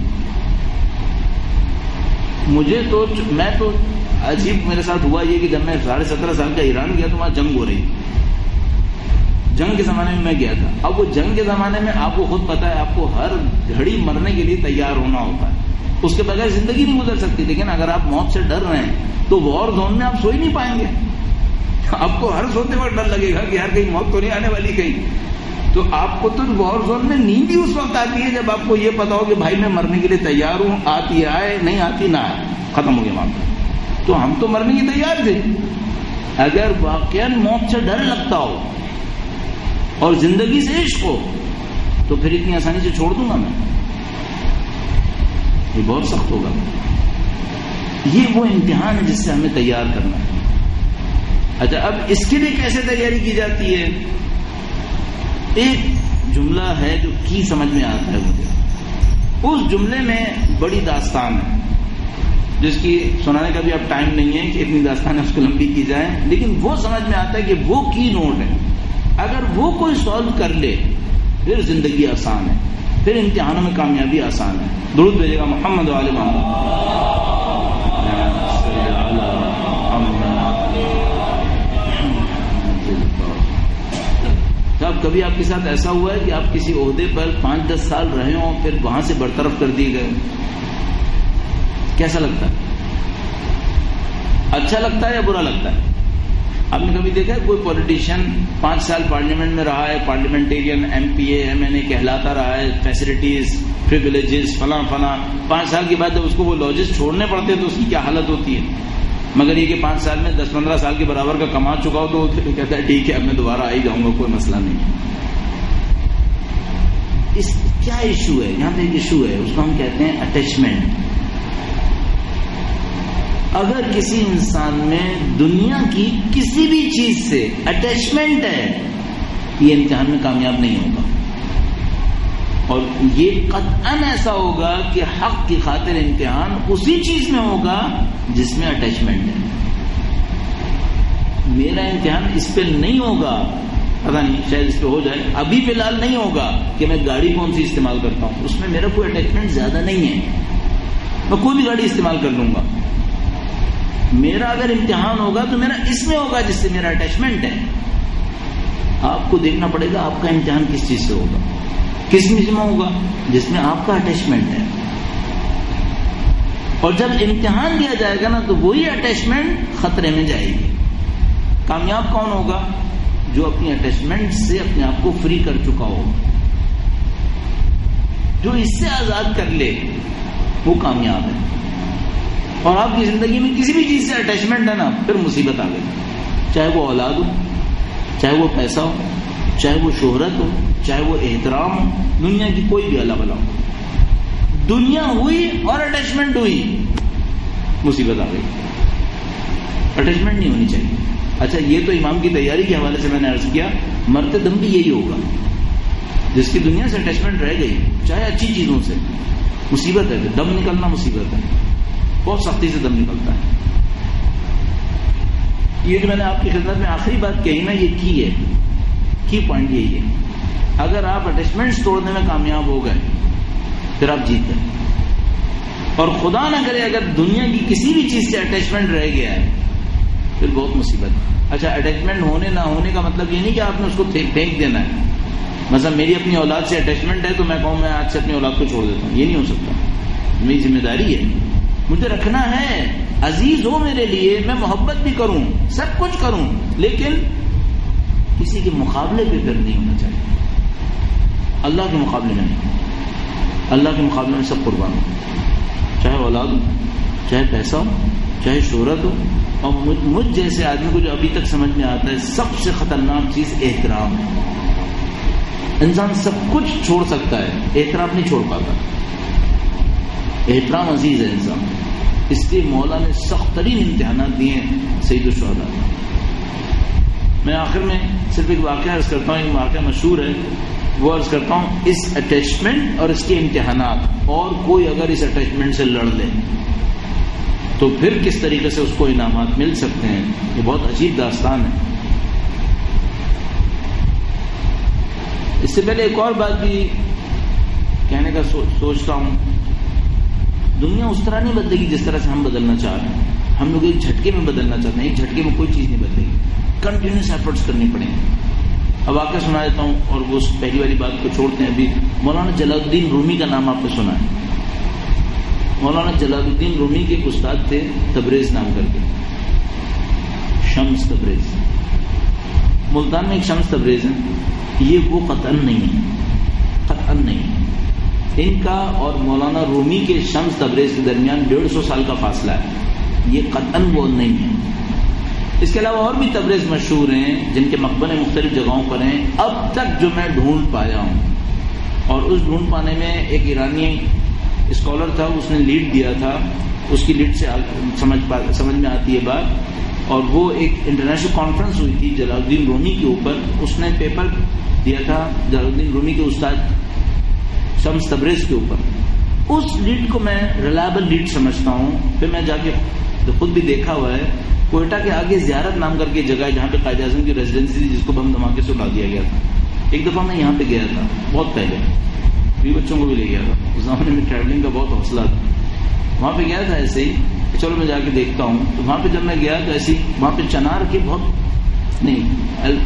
Speaker 2: میں تو عجیب میرے ساتھ ہوا یہ کہ جب میں 17.5 سال کا ایران گیا تو وہاں جنگ ہو رہی، جنگ کے زمانے میں گیا تھا. اب وہ جنگ کے زمانے میں آپ کو خود پتا ہے آپ کو ہر گھڑی مرنے کے لیے تیار ہونا ہوتا ہے، اس کے بغیر زندگی نہیں گزر سکتی. لیکن اگر آپ موت سے ڈر رہے ہیں تو وار زون میں آپ سو ہی نہیں پائیں گے. آپ کو ہر سوتے وقت ڈر لگے گا کہ یار کہیں موت تو نہیں آنے والی کہیں. تو آپ کو تو وار زون میں نیند ہی اس وقت آتی ہے جب آپ کو یہ پتا ہو کہ بھائی میں مرنے کے لیے تیار ہوں، آتی آئے نہیں آتی نہ آئے، ختم ہو گیا معاملہ. تو ہم تو مرنے کی تیار تھے. اگر واقعا موت سے ڈر لگتا ہو اور زندگی سے عشق ہو تو پھر اتنی آسانی سے چھوڑ دوں گا میں؟ یہ بہت سخت ہوگا. یہ وہ امتحان ہے جس سے ہمیں تیار کرنا ہے. اچھا اب اس کے لیے کیسے تیاری کی جاتی ہے؟ ایک جملہ ہے جو کی سمجھ میں آتا ہے مجھے. اس جملے میں بڑی داستان ہے جس کی سنانے کا بھی اب ٹائم نہیں ہے کہ اتنی داستانیں اس کو لمبی کی جائیں، لیکن وہ سمجھ میں آتا ہے کہ وہ کی نوٹ ہے. اگر وہ کوئی سالو کر لے پھر زندگی آسان ہے. پھر امتحانوں میں کامیابی آسان ہے. درود بھیجے گا محمد وعلی محمد. صاحب کبھی آپ کے ساتھ ایسا ہوا ہے کہ آپ کسی عہدے پر 5-10 سال رہے ہوں پھر وہاں سے برطرف کر دیے گئے؟ کیسا لگتا ہے؟ اچھا لگتا ہے یا برا لگتا ہے؟ آپ نے کبھی دیکھا ہے کوئی پولیٹیشین 5 سال پارلیمنٹ میں رہا ہے, پارلیمنٹیرین, ایم پی اے, ایم این اے کہلاتا رہا ہے, فیسلٹیز, پریویلیجز, فلاں 5 سال کے بعد جب اس کو وہ لاجز چھوڑنے پڑتے ہیں تو اس کی کیا حالت ہوتی ہے؟ مگر یہ کہ 5 سال میں 10-15 سال کے برابر کا کما چکا ہو تو کہتا ہے ٹھیک ہے اب میں دوبارہ آ ہی جاؤں گا, کوئی مسئلہ نہیں. اس کیا ایشو ہے یہاں پہ؟ ایک ایشو ہے, اس کو ہم کہتے ہیں اٹیچمنٹ. اگر کسی انسان میں دنیا کی کسی بھی چیز سے اٹیچمنٹ ہے یہ امتحان میں کامیاب نہیں ہوگا, اور یہ قطعاً ایسا ہوگا کہ حق کی خاطر امتحان اسی چیز میں ہوگا جس میں اٹیچمنٹ ہے. میرا امتحان اس پہ نہیں ہوگا, پتا نہیں شاید اس پہ ہو جائے, ابھی فی الحال نہیں ہوگا کہ میں گاڑی کون سی استعمال کرتا ہوں, اس میں میرا کوئی اٹیچمنٹ زیادہ نہیں ہے, میں کوئی بھی گاڑی استعمال کر لوں گا. میرا اگر امتحان ہوگا تو میرا اس میں ہوگا جس سے میرا اٹیچمنٹ ہے. آپ کو دیکھنا پڑے گا آپ کا امتحان کس چیز سے ہوگا, کس چیز میں ہوگا جس میں آپ کا اٹیچمنٹ ہے. اور جب امتحان دیا جائے گا نا تو وہی اٹیچمنٹ خطرے میں جائے گی. کامیاب کون ہوگا؟ جو اپنی اٹیچمنٹ سے اپنے آپ کو فری کر چکا ہو, جو اس سے آزاد کر لے وہ کامیاب ہے. اور آپ کی زندگی میں کسی بھی چیز سے اٹیچمنٹ ہے نا پھر مصیبت آ گئی, چاہے وہ اولاد ہو, چاہے وہ پیسہ ہو, چاہے وہ شہرت ہو, چاہے وہ احترام ہو, دنیا کی کوئی بھی اللہ بلا ہو. دنیا ہوئی اور اٹیچمنٹ ہوئی, مصیبت آ گئی. اٹیچمنٹ نہیں ہونی چاہیے. اچھا یہ تو امام کی تیاری کے حوالے سے میں نے عرض کیا, مرتے دم بھی یہی ہوگا. جس کی دنیا سے اٹیچمنٹ رہ گئی چاہے اچھی چیزوں سے, مصیبت ہے, دم نکلنا مصیبت ہے, بہت سختی سے دم نکلتا ہے. یہ جو میں نے آپ کی خدمت میں آخری بات کہی نا, یہ کی پوائنٹ یہی ہے. اگر آپ اٹیچمنٹس توڑنے میں کامیاب ہو گئے پھر آپ جیت گئے. اور خدا نہ کرے اگر دنیا کی کسی بھی چیز سے اٹیچمنٹ رہ گیا ہے پھر بہت مصیبت. اچھا اٹیچمنٹ ہونے نہ ہونے کا مطلب یہ نہیں کہ آپ نے اس کو پھینک دینا ہے. مثلا میری اپنی اولاد سے اٹیچمنٹ ہے تو میں کہوں میں آج سے اپنی اولاد کو چھوڑ دیتا ہوں, یہ نہیں ہو سکتا. میری ذمہ داری ہے, مجھے رکھنا ہے, عزیز ہو میرے لیے, میں محبت بھی کروں, سب کچھ کروں, لیکن کسی کے مقابلے پہ پھر نہیں ہونا چاہیے. اللہ کے مقابلے میں نہیں, اللہ کے مقابلے میں سب قربان ہو, چاہے اولاد ہو, چاہے پیسہ ہو, چاہے شہرت ہو. اور مجھ جیسے آدمی کو جو ابھی تک سمجھ میں آتا ہے سب سے خطرناک چیز احترام ہے. انسان سب کچھ چھوڑ سکتا ہے, احترام نہیں چھوڑ پاتا. احترام عزیز ہے انسان, اس لیے مولا نے سخت ترین امتحانات دیے ہیں سید الشہداء. میں آخر میں صرف ایک واقعہ عرض کرتا ہوں, ایک واقعہ مشہور ہے, وہ عرض کرتا ہوں. اس اٹیچمنٹ اور اس کے امتحانات, اور کوئی اگر اس اٹیچمنٹ سے لڑ لے تو پھر کس طریقے سے اس کو انعامات مل سکتے ہیں, یہ بہت عجیب داستان ہے. اس سے پہلے ایک اور بات بھی کہنے کا سوچتا ہوں. دنیا اس طرح نہیں بدلے گی جس طرح سے ہم بدلنا چاہ رہے ہیں. ہم لوگ ایک جھٹکے میں بدلنا چاہتے ہیں, ایک جھٹکے میں کوئی چیز نہیں بدلے گی, کنٹینیوس ایفرٹس کرنے پڑیں گے. اب واقعہ سنا دیتا ہوں اور وہ پہلی والی بات کو چھوڑتے ہیں. ابھی مولانا جلال الدین رومی کا نام آپ نے سنا ہے. مولانا جلال الدین رومی کے ایک استاد تھے تبریز نام کر کے, شمس تبریز. ملتان میں ایک شمس تبریز ہے, یہ وہ قطعاً نہیں ہے, قطعاً نہیں. ان کا اور مولانا رومی کے شمس تبریز کے درمیان 150 سال کا فاصلہ ہے, یہ قطعاً وہ نہیں ہے. اس کے علاوہ اور بھی تبریز مشہور ہیں جن کے مقبرے مختلف جگہوں پر ہیں. اب تک جو میں ڈھونڈ پایا ہوں, اور اس ڈھونڈ پانے میں ایک ایرانی اسکالر تھا, اس نے لیڈ دیا تھا, اس کی لیڈ سے سمجھ میں آتی ہے بات. اور وہ ایک انٹرنیشنل کانفرنس ہوئی تھی جلال الدین رومی کے اوپر, اس نے پیپر دیا تھا جلال الدین رومی کے استاد شمس تبریز کے اوپر. اس لیڈ کو میں ریلائبل لیڈ سمجھتا ہوں. پھر میں جا کے خود بھی دیکھا ہوا ہے, کوئٹہ کے آگے زیارت نام کر کے جگہ ہے جہاں پہ قائد اعظم کی ریزیڈنسی تھی, جس کو بم دھماکے سے اڑا دیا گیا تھا. ایک دفعہ میں یہاں پہ گیا تھا بہت پہلے, بچوں کو بھی لے گیا تھا. اس زمانے میں ٹریولنگ کا بہت حوصلہ تھا. وہاں پہ گیا تھا ایسے ہی کہ چلو میں جا کے دیکھتا ہوں. تو وہاں پہ جب میں گیا تو ایسی وہاں پہ چنار کے بہت نہیں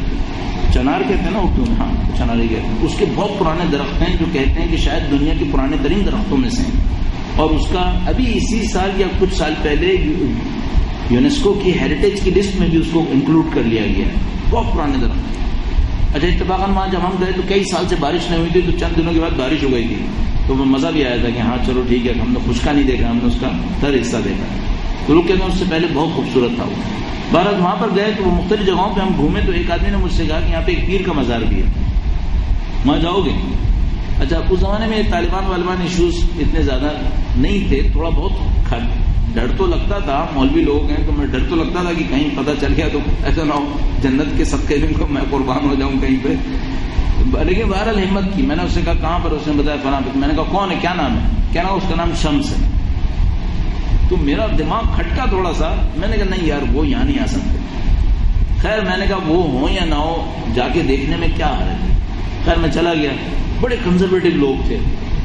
Speaker 2: چنار کہتے ہیں نا اردو میں, ہاں چنار ہی کہتے ہیں. اس کے بہت پرانے درخت ہیں جو کہتے ہیں کہ شاید دنیا کے پرانے ترین درختوں میں سے ہیں. اور اس کا ابھی اسی سال یا کچھ سال پہلے یونیسکو کی ہیریٹیج کی لسٹ میں بھی اس کو انکلوڈ کر لیا گیا ہے. بہت پرانے درخت. اچھا اتفاقاً وہاں جب ہم گئے تو کئی سال سے بارش نہیں ہوئی تھی, تو چند دنوں کے بعد بارش ہو گئی تھی. تو وہ مزہ بھی آیا تھا کہ ہاں چلو ٹھیک ہے, ہم نے خشکا نہیں دیکھا, ہم نے اس کا تر حصہ دیکھا. تو رک کے اس سے پہلے بہت خوبصورت تھا وہ. بہرحال وہاں پر گئے تو وہ مختلف جگہوں پہ ہم گھومے. تو ایک آدمی نے مجھ سے کہا کہ یہاں پہ ایک پیر کا مزار بھی ہے, وہاں جاؤ گے؟ اچھا اس زمانے میں طالبان والبان ایشوز اتنے زیادہ نہیں تھے. تھوڑا بہت ڈر تو لگتا تھا, مولوی لوگ ہیں تو میں ڈر تو لگتا تھا کہ کہیں پتہ چل گیا تو ایسا نہ ہو جنت کے صدقے میں میں قربان ہو جاؤں کہیں پہ. لیکن بہرحال ہمت کی. میں نے اس سے کہا کہاں پر؟ اس نے بتایا فلاں پہ. میں نے کہا کون ہے, کیا نام ہے؟ کیا نام؟ اس کا نام شمس ہے. تو میرا دماغ کھٹکا تھوڑا سا. میں نے کہا نہیں یار وہ یہاں نہیں آ سکتے. خیر میں نے کہا وہ ہوں یا نہ ہو جا کے دیکھنے میں کیا ہے. خیر میں چلا گیا. بڑے کنزرویٹو لوگ تھے.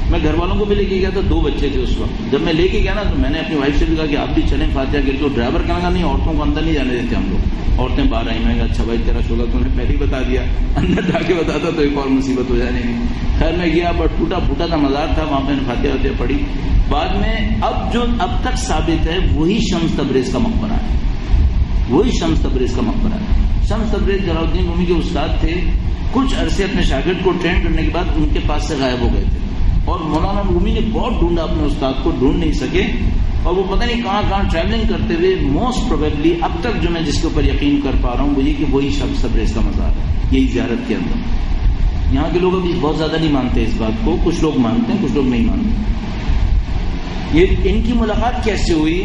Speaker 2: میں گھر والوں کو بھی لے کے گیا تھا, 2 بچے تھے اس وقت. جب میں لے کے گیا نا تو میں نے اپنی وائف سے بھی کہا کہ آپ بھی چلیں فاتحہ کے. تو ڈرائیور کہنے لگا نہیں عورتوں کو اندر نہیں جانے دیتے ہم لوگ, عورتیں باہر آئیں. میں نے کہا اچھا بھائی تیرا شغل تو نے پہلے ہی بتا دیا, اندر جا کے بتاتا تو ایک اور مصیبت ہو جانے گی. خیر میں گیا, بٹ ٹوٹا پھوٹا کا مزار تھا. وہاں میں نے فاتحہ پڑھی. بعد میں اب تک ثابت ہے وہی شمس تبریز کا مقبرہ ہے. وہی شمس تبریز کا مقبرہ ہے. شمس تبریز جلال الدین رومی کے استاد تھے. کچھ عرصے اپنے شاگرد کو ٹرین کرنے کے بعد ان کے پاس سے غائب ہو گئے تھے. اور مولانا رومی نے بہت ڈھونڈا اپنے استاد کو, ڈھونڈ نہیں سکے. اور وہ پتہ نہیں کہاں کہاں ٹریولنگ کرتے ہوئے موسٹ پروبیبلی اب تک جو میں جس کے اوپر یقین کر پا رہا ہوں وہ یہ کہ وہی شمس تبریز کا مزار ہے یہی زیارت کے اندر. یہاں کے لوگ ابھی بہت زیادہ نہیں مانتے اس بات کو. کچھ لوگ مانتے ہیں, کچھ لوگ نہیں مانتے. یہ ان کی ملاقات کیسے ہوئی؟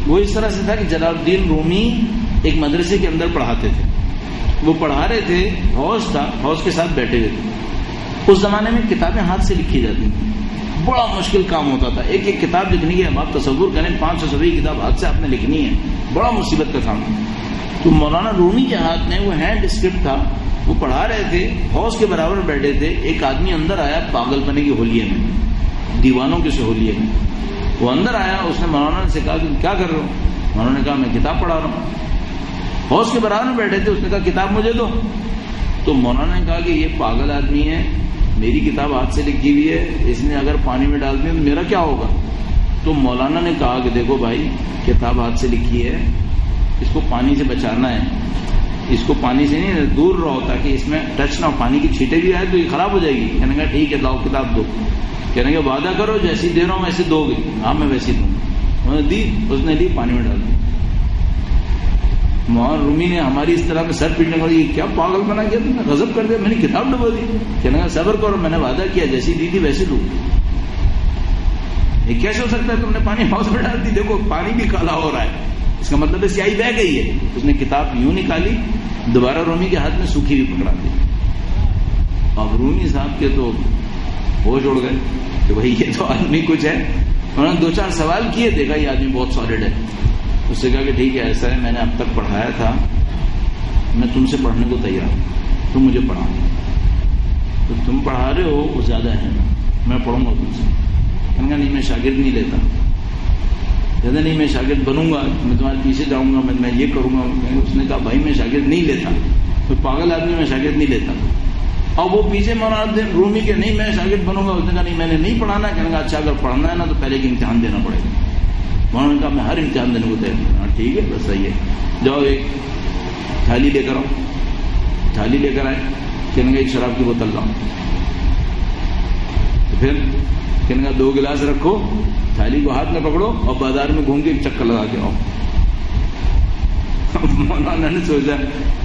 Speaker 2: وہ اس طرح سے تھا کہ جلال الدین رومی ایک مدرسے کے اندر پڑھاتے تھے. وہ پڑھا رہے تھے, حوض تھا, حوض کے ساتھ بیٹھے ہوئے تھے. اس زمانے میں کتابیں ہاتھ سے لکھی جاتی تھیں. بڑا مشکل کام ہوتا تھا. ایک کتاب لکھنی ہے, آپ تصور کریں 500 صفحے کی کتاب ہاتھ سے آپ نے لکھنی ہے. بڑا مصیبت کا کام تھا. تو مولانا رومی کے ہاتھ میں وہ ہینڈ اسکرپٹ تھا. وہ پڑھا رہے تھے, حوض کے برابر بیٹھے تھے. ایک آدمی اندر آیا پاگل پنے کی ہولیے میں, دیوانوں کے سے ہولیے میں. وہ اندر آیا, اس نے مولانا سے کہا کہ کیا کر رہے ہو؟ مولانا نے کہا میں کتاب پڑھا رہا ہوں. حوض کے برابر میں بیٹھے تھے. اس نے کہا کتاب مجھے دو. تو مولانا نے کہا کہ یہ پاگل آدمی ہے, میری کتاب ہاتھ سے لکھی ہوئی ہے, اس نے اگر پانی میں ڈال دیا تو میرا کیا ہوگا؟ تو مولانا نے کہا کہ دیکھو بھائی کتاب ہاتھ سے لکھی ہے, اس کو پانی سے بچانا ہے. اس کو پانی سے نہیں, دور رہو تاکہ اس میں ٹچ نہ ہو. پانی کی چھینٹیں بھی آئے تو یہ خراب ہو جائے گی. کہنے کا ٹھیک ہے لاؤ کتاب دو. کہنے کا وعدہ کرو جیسی دے رہا ہوں ویسے دو گے. ہاں میں ویسی دوں. انہوں نے دی, اس نے دی, پانی میں ڈال دی. مولانا رومی نے ہماری اس طرح میں سر پیٹنے کو یہ کیا پاگل بنا کیا, تم نے غضب کر دیا, میں نے کتاب ڈبو دی. کہنے کا صبر کرو, میں نے وعدہ کیا جیسی دی تھی ویسے دوں. یہ کیسے ہو سکتا ہے تم نے پانی ہاؤس میں ڈال دی؟ دیکھو پانی بھی کالا ہو رہا ہے, اس کا مطلب ہے سیاہی بہ گئی ہے. اس نے کتاب یوں نکالی, دوبارہ رومی کے ہاتھ میں سوکھی بھی پکڑا دی. اب رومی صاحب کے تو ہوش اڑ گئے کہ بھائی یہ تو آدمی کچھ ہے. انہوں نے 2-4 سوال کیے, دیکھا یہ آدمی بہت سالڈ ہے. اس سے کہا کہ ٹھیک ہے ایسا ہے, میں نے اب تک پڑھایا تھا, میں تم سے پڑھنے کو تیار ہوں, تم مجھے پڑھاؤ. تو تم پڑھا رہے ہو وہ زیادہ ہے, میں پڑھوں گا تم سے. میں نے کہا نہیں میں شاگرد نہیں لیتا. زیادہ نہیں میں شاگرد بنوں گا, میں تمہارے پیچھے جاؤں گا, میں یہ کروں گا. اس نے کہا بھائی میں شاگرد نہیں لیتا, تو پاگل آدمی میں شاگرد نہیں لیتا. اور وہ پیچھے مولانا رومی کے نہیں میں شاگرد بنوں گا. اس نے کہا نہیں میں نے نہیں پڑھانا. کہنے کا اچھا اگر پڑھنا ہے نا تو پہلے ایک امتحان دینا پڑے گا. مولانا نے کہا میں ہر امتحان دینے کو تیار ہوں. ہاں ٹھیک ہے بس صحیح ہے, جاؤ ایک تھالی لے کر آؤ. تھالی لے کر آئے. کہنے کا ایک شراب کی بوتل لاؤ. پھر کہنے کا 2 گلاس رکھو, تھالی کو ہاتھ میں پکڑو اور بازار میں گھوم کے ایک چکر لگا کے آؤ. مولانا نے سوچا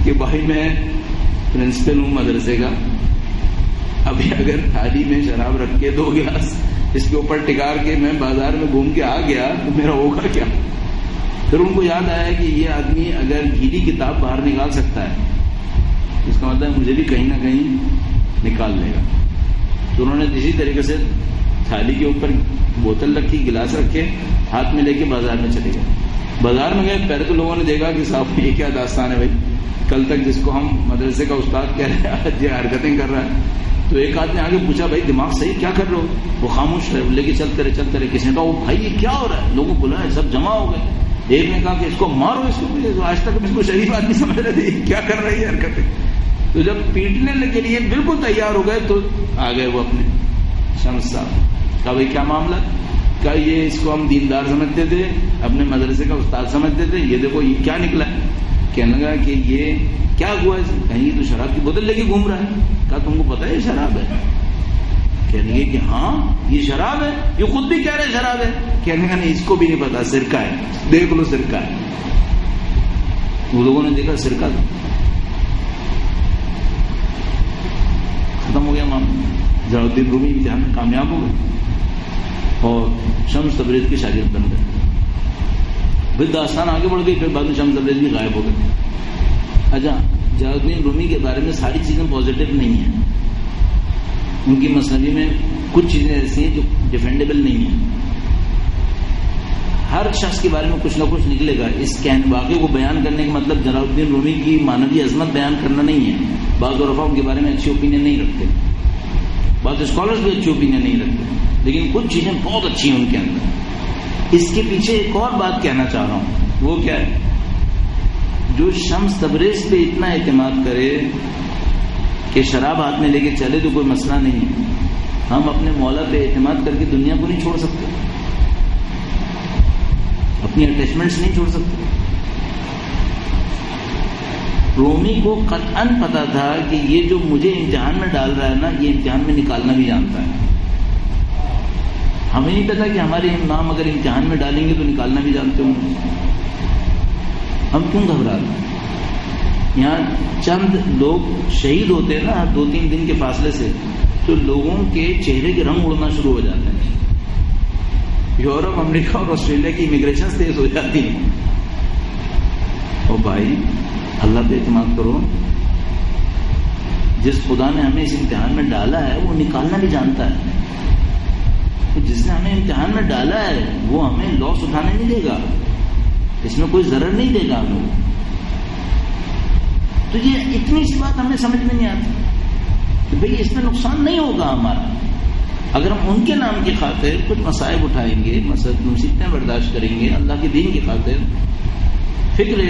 Speaker 2: کہ بھائی میں پرنسپل ہوں مدرسے کا, ابھی اگر تھالی میں شراب رکھ کے 2 گلاس اس کے اوپر ٹکار کے میں بازار میں گھوم کے آ گیا تو میرا ہوگا کیا. پھر ان کو یاد آیا کہ یہ آدمی اگر گیلی کتاب باہر نکال سکتا ہے اس کا مطلب مجھے بھی کہیں نہ کہیں نکال لے گا. تو انہوں نے اسی طریقے سے تھالی کے اوپر بوتل رکھی, گلاس رکھے, ہاتھ میں لے کے بازار میں چلے گئے. بازار میں گئے, پہلے تو لوگوں نے دیکھا کہ صاحب یہ کیا داستان ہے بھائی, کل تک جس کو ہم مدرسے کا استاد کہہ رہے ہیں یہ حرکتیں کر رہا ہے. تو ایک آدمی آگے پوچھا بھائی دماغ صحیح کیا کر رہے ہو؟ وہ خاموش رہے, لے کے چلتے رہے. کسی نے کہا وہ بھائی یہ کیا ہو رہا ہے؟ لوگوں کو بلایا, سب جمع ہو گئے. ایک نے کہا کہ اس کو مارو, اس کو. آج تک اس کو شریف آدمی سمجھ رہے تھے کیا کر رہی ہے حرکتیں. تو جب پیٹنے کے لیے بالکل تیار ہو گئے تو آ گئے وہ اپنے شمس صاحب. کہا بھائی کیا معاملہ؟ کہا یہ اس کو ہم دیندار سمجھتے تھے, اپنے مدرسے کا استاد سمجھتے تھے, یہ دیکھو یہ کیا نکلا ہے. کہنے لگا کہ یہ کیا ہوا ہے؟ کہیں یہ تو شراب کی بوتل لے کے گھوم رہا ہے. کہا تم کو پتا ہے یہ شراب ہے؟ کہنے لگے کہ ہاں یہ شراب ہے, یہ خود بھی کہہ رہے شراب ہے. کہنے کا نہیں اس کو بھی نہیں پتا, سرکہ ہے, دیکھ لو سرکہ ہے. وہ لوگوں نے دیکھا سرکہ, ختم ہو گیا معاملہ. جلال الدین رومی امتحان میں کامیاب ہو گئے اور شمس تبریز کی شاگرد بن گئے. پھر داستان آگے بڑھ گئی, پھر بعد میں شمس تبریز بھی غائب ہو گئے. اچھا, جلال الدین رومی کے بارے میں ساری چیزیں پازیٹیو نہیں ہیں. ان کی مثنوی میں کچھ چیزیں ایسی ہیں جو ڈیفینڈیبل نہیں ہیں. ہر شخص کے بارے میں کچھ نہ کچھ نکلے گا. اس واقعے کو بیان کرنے کا مطلب جلال الدین رومی کی مانوی عظمت بیان کرنا نہیں ہے. بعض علماء ان کے بارے میں اچھی اوپینین نہیں رکھتے, بعض اسکالرز بھی اچھی اوپینین نہیں رکھتے, لیکن کچھ چیزیں بہت اچھی ہیں ان کے اندر. اس کے پیچھے ایک اور بات کہنا چاہ رہا ہوں, وہ کیا ہے؟ جو شمس تبریز پہ اتنا اعتماد کرے کہ شراب ہاتھ میں لے کے چلے تو کوئی مسئلہ نہیں ہے, ہم اپنے مولا پہ اعتماد کر کے دنیا کو نہیں چھوڑ سکتے, اپنی اٹیچمنٹس نہیں چھوڑ سکتے. رومی کو قطعاً پتا تھا کہ یہ جو مجھے امتحان میں ڈال رہا ہے نا, یہ امتحان میں نکالنا بھی جانتا ہے. ہمیں نہیں پتا کہ ہمارے امام اگر امتحان میں ڈالیں گے تو نکالنا بھی جانتے ہوں گے. ہم کیوں گھبرا رہے ہیں؟ یہاں چند لوگ شہید ہوتے ہیں نا 2-3 دن کے فاصلے سے, تو لوگوں کے چہرے کے رنگ اڑنا شروع ہو جاتے ہیں. یورپ, امریکہ اور آسٹریلیا کی امیگریشن تیز ہو جاتی ہیں. اور بھائی اللہ پہ اعتماد کرو, جس خدا نے ہمیں اس امتحان میں ڈالا ہے وہ نکالنا بھی جانتا ہے. جس نے ہمیں امتحان میں ڈالا ہے وہ ہمیں لاس اٹھانے نہیں دے گا, اس میں کوئی ضرر نہیں دے گا ہمیں. تو یہ اتنی سی بات ہمیں سمجھ میں نہیں آتی کہ بھئی اس میں نقصان نہیں ہوگا ہمارا. اگر ہم ان کے نام کی خاطر کچھ مصائب اٹھائیں گے, مصیبتیں برداشت کریں گے اللہ کے دین کی خاطر, فکر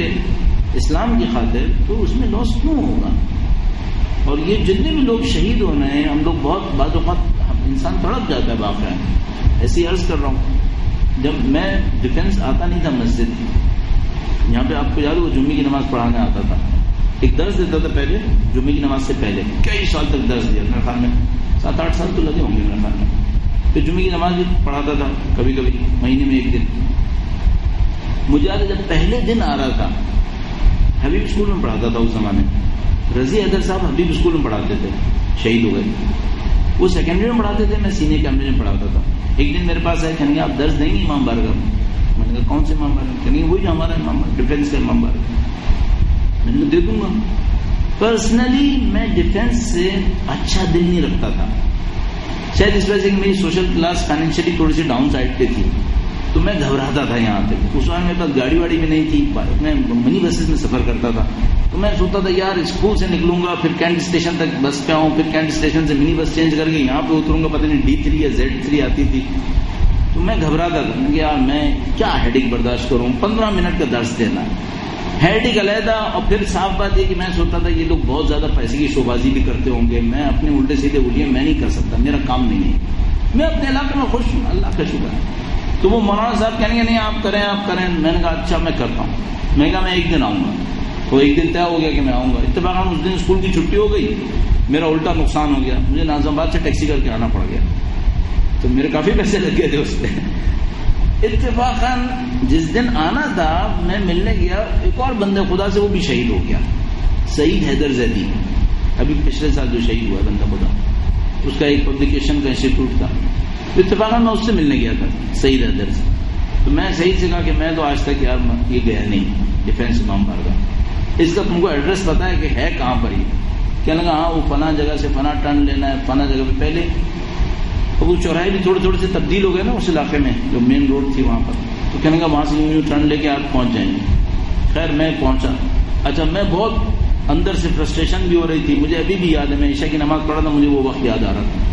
Speaker 2: اسلام کی خاطر, تو اس میں لاس کیوں ہوگا؟ اور یہ جتنے بھی لوگ شہید ہو رہے ہیں, ہم لوگ بہت بعض اوقات انسان تڑپ جاتا ہے. واقعہ ایسی عرض کر رہا ہوں, جب میں ڈیفینس آتا نہیں تھا مسجد, یہاں پہ آپ کو یاد ہو جمعے کی نماز پڑھانے آتا تھا, ایک درس دیتا تھا پہلے جمعے کی نماز سے پہلے, کئی سال تک درس دیا. میرے خیال میں 7-8 سال تو لگے ہوں گے میرے خیال میں. پھر جمعے کی نماز بھی پڑھاتا تھا, کبھی کبھی مہینے میں 1 دن. مجھے یاد ہے جب پہلے دن آ رہا تھا, حبیب اسکول میں پڑھاتا تھا اس زمانے, رضی حیدر صاحب حبیب اسکول میں پڑھاتے تھے, شہید ہو گئے. وہ سیکنڈری میں پڑھاتے تھے, میں سینئر کیمبرج میں پڑھاتا تھا. ایک دن میرے پاس آئے, کہنے گے آپ درس دیں گے امام بارگاہ میں؟ میں نے کہا کون سے امام بارگاہ؟ کہنے گے وہی جو ہمارا امام ڈیفینس کا امام بارگاہ. میں نے کہا دے دوں گا. پرسنلی میں ڈیفینس سے اچھا دل نہیں رکھتا تھا, شاید اس وجہ سے کہ میری سوشل کلاس فائنینشلی تھوڑی سی ڈاؤن سائڈ پہ تھی, تو میں گھبراتا تھا یہاں پہ. اس وقت میرے پاس گاڑی واڑی بھی نہیں تھی, میں منی بسز میں سفر کرتا تھا. تو میں سوچتا تھا یار اسکول سے نکلوں گا, پھر کینٹ اسٹیشن تک بس پہ آؤں, پھر کینٹ اسٹیشن سے منی بس چینج کر کے یہاں پہ اتروں گا, پتہ نہیں D3 یا Z3 آتی تھی. تو میں گھبراتا تھا کہ یار میں کیا ہیڈیک برداشت کروں, 15 منٹ کا درس دینا, ہیڈیک علیحدہ. اور پھر صاف بات یہ کہ میں سوچتا تھا یہ لوگ بہت زیادہ پیسے کی شوبازی بھی کرتے ہوں گے, میں اپنے الٹے سیدھے اٹھیے میں نہیں کر سکتا, میرا کام نہیں ہے, میں اپنے علاقے میں خوش ہوں, اللہ کا شکر ہے. تو وہ مولانا صاحب کہیں گے نہیں آپ کریں آپ کریں. میں نے کہا اچھا میں کرتا ہوں. میں نے کہا میں 1 دن آؤں گا. تو 1 دن طے ہو گیا کہ میں آؤں گا. اتفاقاً اس دن اسکول کی چھٹی ہو گئی, میرا الٹا نقصان ہو گیا, مجھے ناظم آباد سے ٹیکسی کر کے آنا پڑ گیا, تو میرے کافی پیسے لگ گئے تھے اس پہ. اتفاقاً جس دن آنا تھا میں ملنے گیا, ایک اور بندے خدا سے وہ بھی شہید ہو گیا, سعید حیدر زیدی, ابھی پچھلے سال جو شہید ہوا بندہ خدا, اس کا ایک پبلیکیشن کا انسٹیٹیوٹ تھا. اتفاقاً میں اس سے ملنے گیا تھا, سعید حیدر سے. تو میں سعید سے کہا کہ میں تو آج تک یار یہ گیا نہیں ڈیفینس امام بارگاہ, اس کا تم کو ایڈریس پتا ہے کہ ہے کہاں پر یہ؟ کہنے لگا ہاں وہ فلاں جگہ سے فلاں ٹرن لینا ہے, فلاں جگہ پہ. پہلے وہ چوراہے بھی تھوڑے تھوڑے سے تبدیل ہو گئے نا اس علاقے میں, جو مین روڈ تھی وہاں پر. تو کہنے لگا وہاں سے یوں ٹرن لے کے آپ پہنچ جائیں گے. خیر میں پہنچا. اچھا میں بہت اندر سے فرسٹریشن بھی ہو رہی تھی. مجھے ابھی بھی یاد ہے, میں عشاء کی نماز پڑھا تھا, مجھے وہ وقت یاد آ رہا تھا.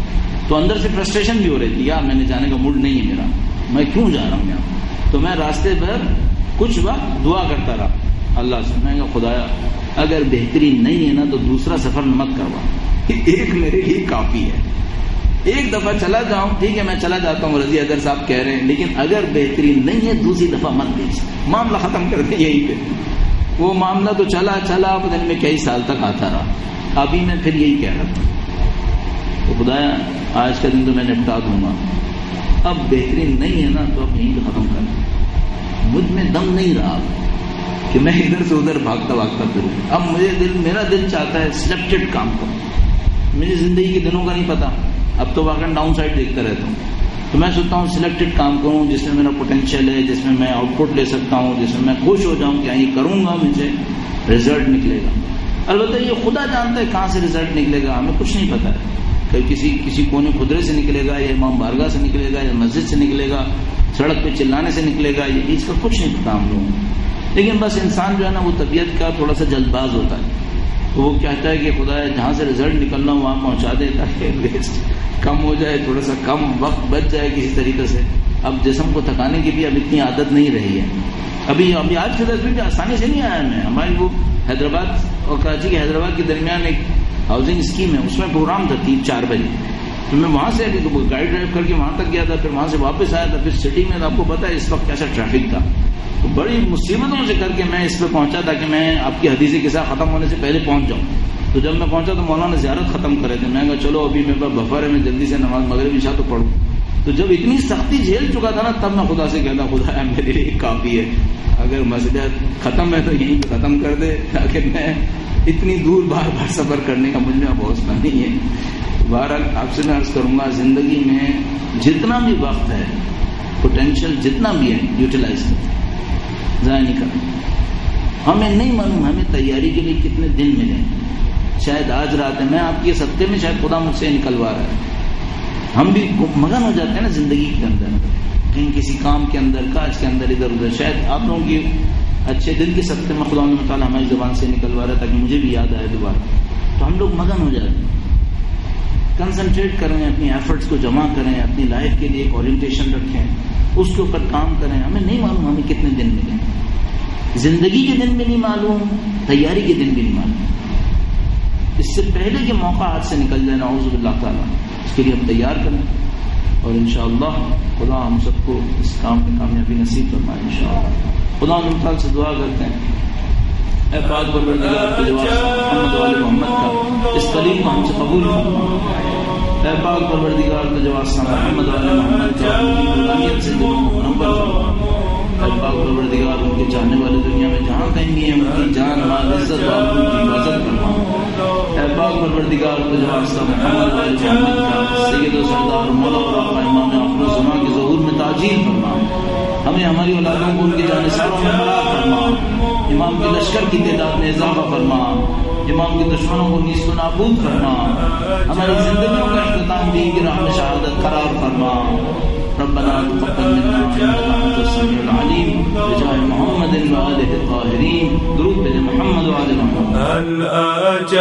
Speaker 2: تو اندر سے فرسٹریشن بھی ہو رہی تھی, یار میں نے جانے کا موڈ نہیں ہے میرا, میں کیوں جا رہا ہوں یہاں. تو میں راستے پر کچھ وقت دعا کرتا رہا اللہ سے. میں کہا خدایا اگر بہترین نہیں ہے نا تو دوسرا سفر مت کروا, ایک میرے لیے کافی ہے. ایک دفعہ چلا جاؤں ٹھیک ہے, میں چلا جاتا ہوں, رضی حیدر صاحب کہہ رہے ہیں, لیکن اگر بہترین نہیں ہے دوسری دفعہ مت بھیج, معاملہ ختم کر دیں یہیں پہ. وہ معاملہ تو چلا پتہ نہیں میں کئی سال تک آتا رہا. ابھی میں پھر یہی کہہ رہا تھا تو خدایا آج کا دن تو میں نپٹا دوں گا, اب بہترین نہیں ہے نا تو اب یہیں پہ ختم کر. مجھ میں دم نہیں رہا کہ میں ادھر سے ادھر بھاگتا پھروں. اب میرا دل چاہتا ہے سلیکٹڈ کام کروں. مجھے زندگی کے دنوں کا نہیں پتا, اب تو واقعا ڈاؤن سائڈ دیکھتا رہتا ہوں. تو میں سوچتا ہوں سلیکٹڈ کام کروں جس میں میرا پوٹینشیل ہے, جس میں میں آؤٹ پٹ لے سکتا ہوں, جس میں میں خوش ہو جاؤں کہ یہ کروں گا مجھے رزلٹ نکلے گا. البتہ یہ خدا جانتا ہے کہاں سے رزلٹ نکلے گا, ہمیں کچھ نہیں پتا ہے. کسی کونے خدرے سے نکلے گا, یا امام بارگاہ سے نکلے گا, یا مسجد سے نکلے گا, سڑک پہ چلانے سے نکلے گا, یہ اس کا کچھ نہیں پتا ہم لوگوں کو. لیکن بس انسان جو ہے نا وہ طبیعت کا تھوڑا سا جلد باز ہوتا ہے, تو وہ کہتا ہے کہ خدا جہاں سے رزلٹ نکلنا وہاں پہنچا دے تاکہ ویسٹ کم ہو جائے, تھوڑا سا کم وقت بچ جائے کسی طریقے سے. اب جسم کو تھکانے کی بھی اب اتنی عادت نہیں رہی ہے. ابھی آج کے دس بھی آسانی سے نہیں آیا میں. ہماری وہ حیدرآباد اور کراچی کے حیدرآباد کے درمیان ایک ہاؤسنگ اسکیم ہے, اس میں پروگرام تھا 3-4 بجے. تو میں وہاں سے گاڑی ڈرائیو کر کے وہاں تک گیا تھا, پھر وہاں سے واپس آیا تھا. پھر سٹی میں آپ کو پتا ہے اس وقت کیسا ٹریفک تھا, تو بڑی مصیبتوں سے کر کے میں اس پہ پہنچا تھا کہ میں آپ کی حدیث کے ساتھ ختم ہونے سے پہلے پہنچ جاؤں. تو جب میں پہنچا تو مولانا زیارت ختم کرے تھے. میں کہا چلو ابھی میرے پاس بفر ہے, میں جلدی سے نماز مغرب عشاء تو پڑھوں. تو جب اتنی سختی جھیل چکا تھا نا تب میں خدا سے کہتا خدا میرے لیے کافی ہے, اگر مسجد ختم ہے تو یہیں پہ ختم کر دے, تاکہ میں اتنی دور بار بار سفر کرنے کا مجھ میں اب حوصلہ نہیں ہے. بہرحال آپ سے میں عرض کروں گا زندگی میں جتنا بھی وقت ہے, پوٹینشیل جتنا بھی ہے, یوٹیلائز کریں, ضائع نہیں کریں. ہمیں نہیں معلوم ہمیں تیاری کے لیے کتنے دن ملے. شاید آج رات ہے, میں آپ کے سطح میں شاید خدا مجھ سے نکلوا رہا ہے. ہم بھی مگن ہو جاتے ہیں نا زندگی کے اندر, کہیں کسی کام کے اندر, کاج کے اندر, ادھر ادھر. شاید آپ لوگوں کی اچھے دن کے سطح میں خدا تعالیٰ ہماری زبان سے نکلوا رہا ہے تاکہ مجھے بھی یاد آئے دوبارہ. تو ہم لوگ مگن ہو جاتے ہیں. کنسنٹریٹ کریں, اپنی ایفرٹس کو جمع کریں, اپنی لائف کے لیے ایک اورینٹیشن رکھیں, اس کے اوپر کام کریں. ہمیں نہیں معلوم ہمیں کتنے دن ملیں. زندگی کے دن بھی نہیں معلوم, تیاری کے دن بھی نہیں معلوم. اس سے پہلے کہ موقع ہاتھ سے نکل جائے نعوذ باللہ تعالیٰ, اس کے لیے ہم تیار کریں. اور انشاءاللہ خدا ہم سب کو اس کام میں کامیابی نصیب فرمائے انشاءاللہ. خدا تعالیٰ سے دعا کرتے ہیں, اے پاک پروردگار کے جواب محمد والے محمد کا اس کلیم کو ہم سے قبول فرما. اے پاک پروردگار کے جواب محمد والے محمد کا ان کی غلامیت سے دلوں کو منور فرما. اے پاک پروردگار ان کے چاہنے والے دنیا میں جہاں کہیں گے ان کی جان مال عزت و آبرو کی حفاظت فرما. اے پاک پروردگار کے جواب محمد والے محمد کا سید و سردار مولا اور آقا امام آخر الزمان کے ظہور میں تاجیل فرما. ہمیں ہماری اولادوں کو ان کے جانثاروں میں برآب فرما. امام کے لشکر کی تعداد میں اضافہ فرما. امام کے دشمنوں کو نیست و نابود فرما. ہماری زندگیوں کا اختتام دین کی راہ میں شہادت قرار فرما. ربنا تقبل منا انك انت السميع العليم بجاه محمد وآله الطاهرين. درود بر محمد وآل محمد.